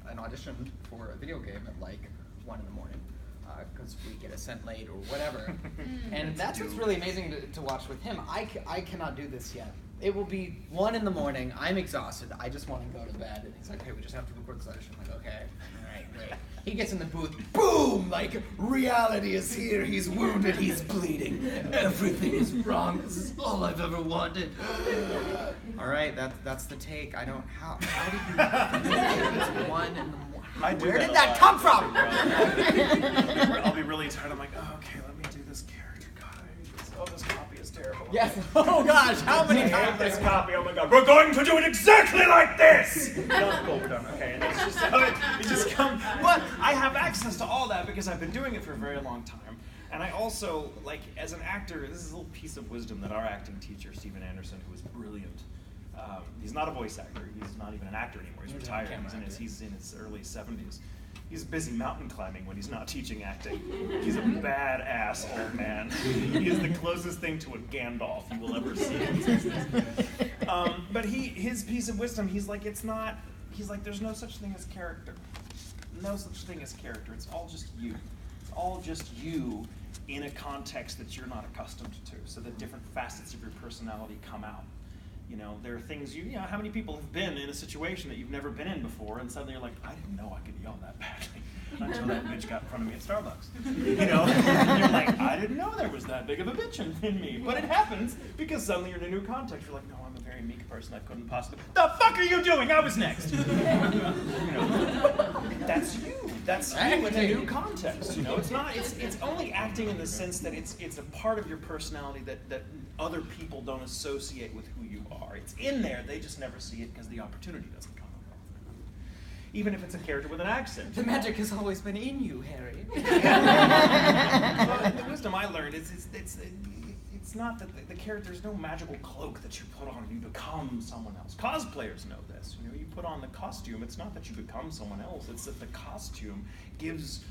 an audition for a video game at like 1 in the morning, because we a cent late or whatever. And that's what's really amazing to watch with him. I cannot do this yet. It will be 1 in the morning. I'm exhausted. I just want to go to bed. And he's like, hey, we just have to record the session. I'm like, okay, all right, great. He gets in the booth, boom, like reality is here. He's wounded, he's bleeding. Everything is wrong. This is all I've ever wanted. All right, that's the take. I don't, how did you, it's 1 in the morning. Where did that come from? I'll be really tired. I'm like, oh, okay, let me do this character. God, I hate this. Oh, this copy is terrible. Yes. Oh gosh, how many I hate times? this copy. Oh my God, we're going to do it exactly like this. No, cool, we're done. Okay, and it's just how it just comes. But I have access to all that because I've been doing it for a very long time. And I also, like, as an actor, this is a little piece of wisdom that our acting teacher, Steven Anderson, who is brilliant. He's not a voice actor. He's not even an actor anymore. He's retired. He's in his early 70s. He's busy mountain climbing when he's not teaching acting. He's a badass old man. He is the closest thing to a Gandalf you will ever see. But his piece of wisdom, he's like, there's no such thing as character. No such thing as character. It's all just you. It's all just you in a context that you're not accustomed to, so that different facets of your personality come out. You know, there are things, you know, how many people have been in a situation that you've never been in before, and suddenly you're like, I didn't know I could yell that badly until that bitch got in front of me at Starbucks. You know, and you're like, I didn't know there was that big of a bitch in me. But it happens because suddenly you're in a new context. You're like, no, I'm a very meek person. I couldn't possibly. The fuck are you doing? I was next. You know, that's you. That's you in a new context. You know, it's not. It's only acting in the sense that it's a part of your personality that other people don't associate with who you are. It's in there. They just never see it because the opportunity doesn't come up. Even if it's a character with an accent. The magic has always been in you, Harry. Well, the wisdom I learned is it's not that the character, there's no magical cloak that you put on and you become someone else. Cosplayers know this. You know, you put on the costume. It's not that you become someone else. It's that the costume gives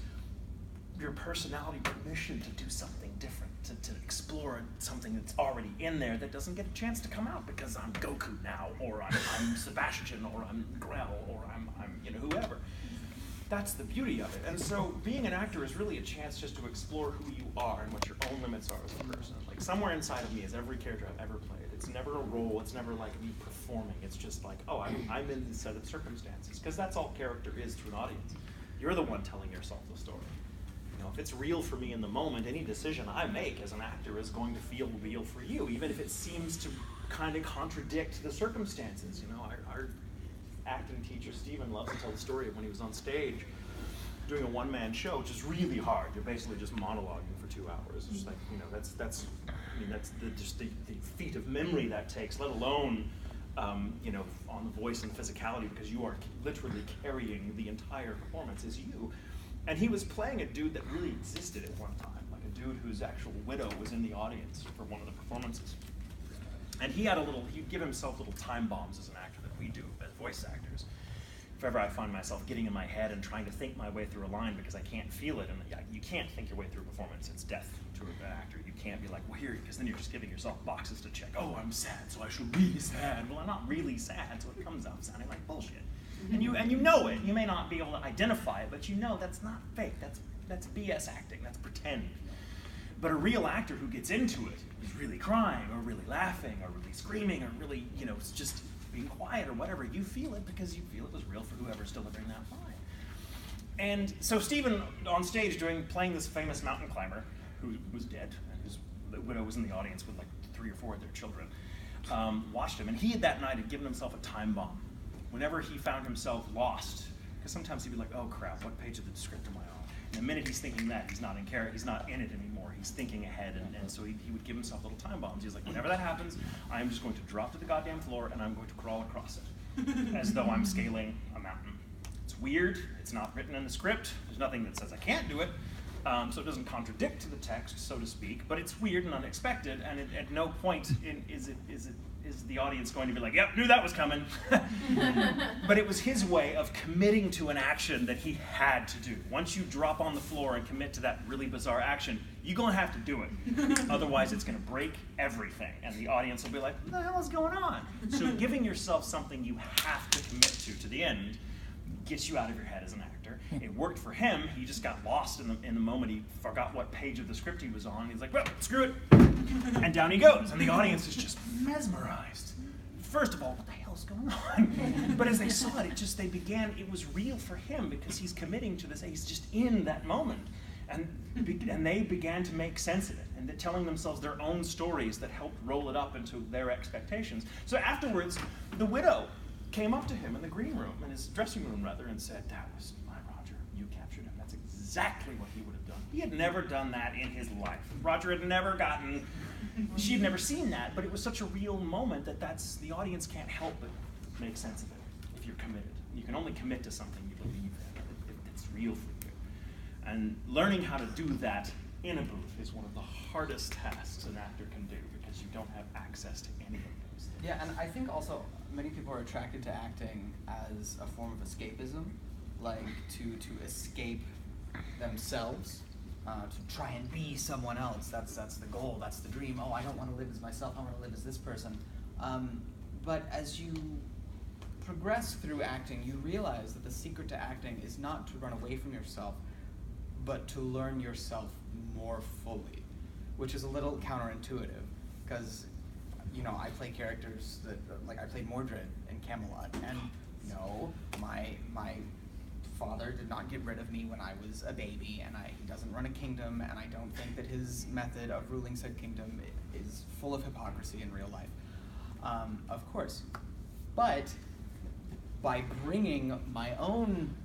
your personality permission to do something different, to explore something that's already in there that doesn't get a chance to come out because I'm Goku now, or I'm Sebastian, or I'm Grell, or I'm you know, whoever. That's the beauty of it. And so being an actor is really a chance just to explore who you are and what your own limits are as a person. Like somewhere inside of me is every character I've ever played. It's never a role, it's never like me performing. It's just like, oh, I'm in this set of circumstances. Because that's all character is to an audience. You're the one telling yourself the story. You know, if it's real for me in the moment, any decision I make as an actor is going to feel real for you, even if it seems to kind of contradict the circumstances. You know, our acting teacher, Steven, loves to tell the story of when he was on stage doing a one-man show, which is really hard. You're basically just monologuing for 2 hours. It's just like, you know, that's just the feat of memory that takes, let alone, you know, on the voice and physicality, because you are literally carrying the entire performance as you. And he was playing a dude that really existed at one time, like a dude whose actual widow was in the audience for one of the performances. And he'd give himself little time bombs as an actor that we do as voice actors. If ever I find myself getting in my head and trying to think my way through a line because I can't feel it, and you can't think your way through a performance, it's death to an actor. You can't be like, well, here, because then you're just giving yourself boxes to check. Oh, I'm sad, so I should be sad. Well, I'm not really sad, so it comes out sounding like bullshit. And you know it. You may not be able to identify it, but you know that's not fake. That's BS acting. That's pretend. But a real actor who gets into it is really crying, or really laughing, or really screaming, or really, you know, just being quiet or whatever. You feel it because you feel it was real for whoever's delivering that line. And so Steven on stage playing this famous mountain climber who was dead, and his widow was in the audience with like 3 or 4 of their children, watched him, and he that night had given himself a time bomb. Whenever he found himself lost, because sometimes he'd be like, oh crap, what page of the script am I on? And the minute he's thinking that, he's not in character, he's not in it anymore. He's thinking ahead, and so he would give himself little time bombs. He's like, whenever that happens, I'm just going to drop to the goddamn floor and I'm going to crawl across it, as though I'm scaling a mountain. It's weird, it's not written in the script, there's nothing that says I can't do it, so it doesn't contradict the text, so to speak, but it's weird and unexpected, and at no point is the audience going to be like, yep, knew that was coming. But it was his way of committing to an action that he had to do. Once you drop on the floor and commit to that really bizarre action, you're going to have to do it. Otherwise, it's going to break everything, and the audience will be like, what the hell is going on? So giving yourself something you have to commit to the end gets you out of your head as an actor. It worked for him. He just got lost in the moment. He forgot what page of the script he was on. He's like, well, screw it. And down he goes. And the audience is just mesmerized. First of all, what the hell's going on? But as they saw it, it was real for him because he's committing to this. He's just in that moment. And they began to make sense of it and telling themselves their own stories that helped roll it up into their expectations. So afterwards, the widow came up to him in the green room, in his dressing room rather, and said, that was my Roger. You captured him. That's exactly what he would have done. He had never done that in his life. Roger had never gotten, she had never seen that, but it was such a real moment that the audience can't help but make sense of it if you're committed. You can only commit to something you believe in. It's real for you. And learning how to do that in a booth is one of the hardest tasks an actor can do because you don't have access to any of those things. Yeah, and I think also many people are attracted to acting as a form of escapism, like to escape themselves, to try and be someone else. That's the goal, that's the dream. Oh, I don't want to live as myself, I want to live as this person. But as you progress through acting, you realize that the secret to acting is not to run away from yourself, but to learn yourself more fully, which is a little counterintuitive, because I play characters that, like I played Mordred in Camelot, and no, my father did not get rid of me when I was a baby, and he doesn't run a kingdom, and I don't think that his method of ruling said kingdom is full of hypocrisy in real life, of course. But by bringing my own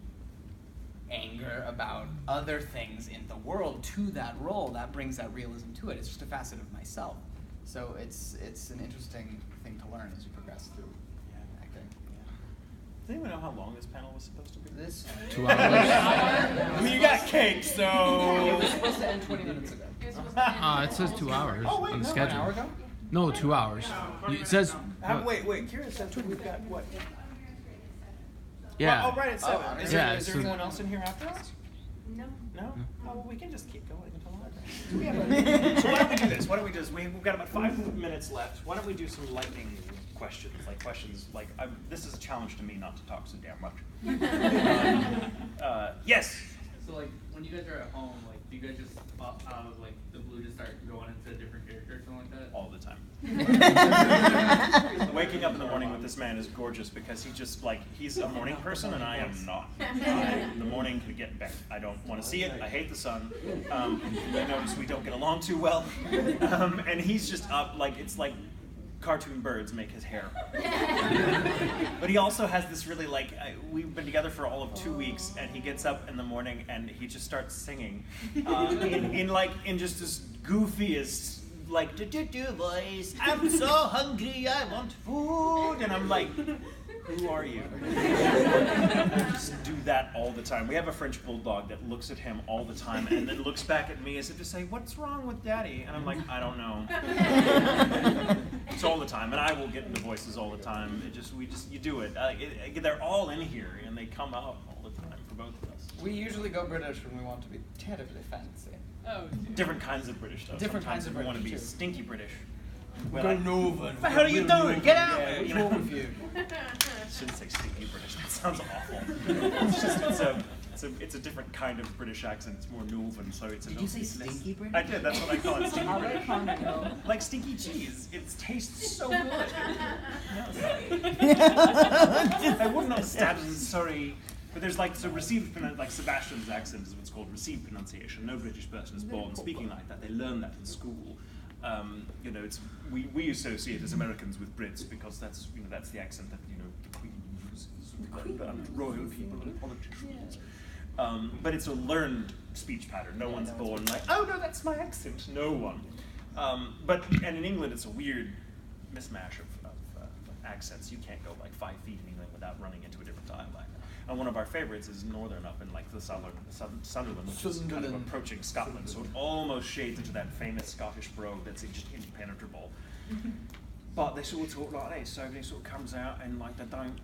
anger about other things in the world to that role, that brings that realism to it. It's just a facet of myself. So it's an interesting thing to learn as you progress through acting. Does anyone know how long this panel was supposed to be? This 2 hours. I mean, you got cake, so... It was supposed to end 20 minutes ago. It says 2 hours Oh, wait, on the no, schedule. An hour ago? No, 2 hours. It says. Wait, Kira said we've got what? Yeah. Well, oh, right, it's 7. Is there so- anyone else in here after us? No. No? Oh, well, we can just keep going until live. So why don't we do this? We've got about 5 minutes left. Why don't we do some lightning questions? This is a challenge to me not to talk so damn much. Yes? So when you guys are at home, do you guys just out of the blue just start going into a different character or something like that? All the time. Waking up in the morning with this man is gorgeous because he's a morning person and I am not. The morning could get bent. I don't want to see it. I hate the sun. I notice we don't get along too well. And he's just up it's like cartoon birds make his hair. But he also has this really we've been together for all of 2 weeks and he gets up in the morning and he just starts singing in just this goofiest do voice. I'm so hungry, I want food. And I'm like, who are you? Just do that all the time. We have a French bulldog that looks at him all the time and then looks back at me as if to say, what's wrong with Daddy? And I'm like, I don't know. It's all the time, and I will get into voices all the time. You do it. They're all in here, and they come out all the time for both of us. We usually go British when we want to be terribly fancy. Oh, different kinds of British stuff. Different Sometimes kinds of we want to British, be too. stinky British. What the hell are you doing? Get out! Yeah, what's wrong with you? I shouldn't say stinky British. That sounds awful. It's a different kind of British accent. It's more Northern, so it's a Did you say stinky British? I did. That's what I call it. Stinky How British. they call it? Like stinky cheese. It tastes so good. I wouldn't have stabbed him. Sorry. But there's received, Sebastian's accent is what's called received pronunciation. No British person is born speaking like that. They learn that in school. We associate as Americans with Brits because that's the accent that the Queen uses, royal people and politicians. But it's a learned speech pattern. No one's born oh no, that's my accent. No one. And in England, it's a weird mishmash of accents. You can't go 5 feet in England without running into a different dialect. And one of our favorites is northern up in the Sunderland, which is kind of approaching Scotland. So it almost shades into that famous Scottish brogue that's just impenetrable. But they sort of talk like this, so it sort of comes out and they don't,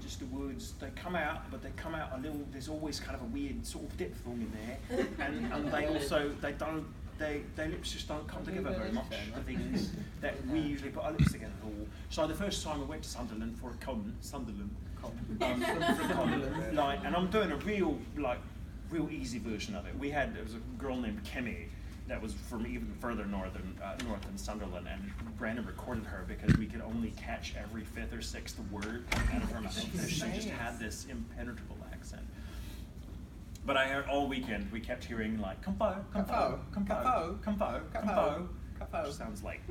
just the words, they come out, but they come out a little, there's always kind of a weird sort of diphthong in there. And they don't their lips just don't come together very much. The things that we usually put our lips together for. So the first time I went to Sunderland for a con, like, and I'm doing a real easy version of it. There was a girl named Kemi that was from even further north than Sunderland, and Brandon recorded her because we could only catch every 5th or 6th word out of her mouth. She just had this impenetrable accent. But I heard all weekend we kept hearing like compo. Sounds like.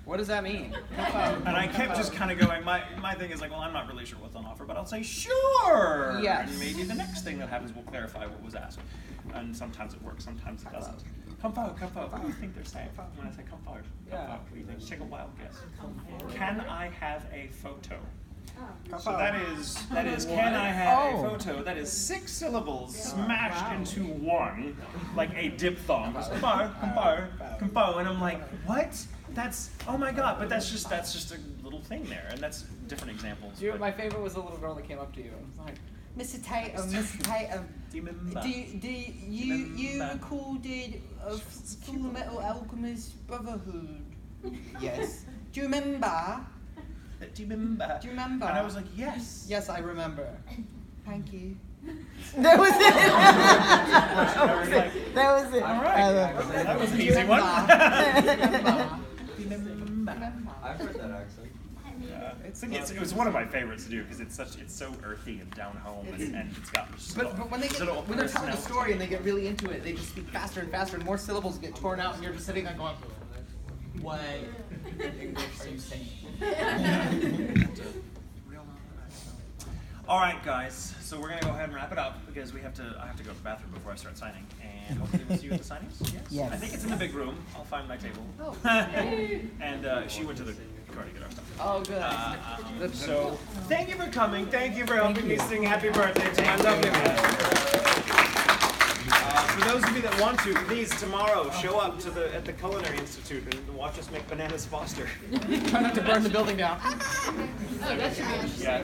What does that mean? And I kept just kind of going. My thing is like, well, I'm not really sure what's on offer, but I'll say sure. Yes. And maybe the next thing that happens will clarify what was asked. And sometimes it works, sometimes it doesn't. Compo. What do you think they're saying when I say compo? Yeah. What do you think? Take a wild guess. Can I have a photo? So that is can I have a photo? That is 6 syllables smashed into one, like a diphthong. Compo, and I'm like, what? That's, oh my god! But that's just a little thing there, and that's different examples. My favorite was the little girl that came up to you and was like, Mr. Tatum, do you remember? You recorded Full Metal Alchemist Brotherhood? Yes. Do you remember? Do you remember? And I was like, yes. Yes, I remember. Thank you. That was it. That was it. All right. That was an easy one. I've heard that accent. Yeah, it was one of my favorites to do because it's so earthy and down home and it's got. But when they're telling a story and they get really into it, they just speak faster and faster, and more syllables get torn out, and you're just sitting there going, "What English are you saying?" All right, guys. So we're gonna go ahead and wrap it up because I have to go to the bathroom before I start signing, and hopefully we'll see you at the signings. Yes. I think it's in the big room. I'll find my table. Oh. And she went to the car to get our stuff. Oh, good. So thank you for coming. Thank you for helping me sing Happy Birthday to my lovely man. For those of you that want to, please tomorrow show up at the Culinary Institute and watch us make bananas Foster. Try not to burn the building down. Oh, that should be interesting. Yeah.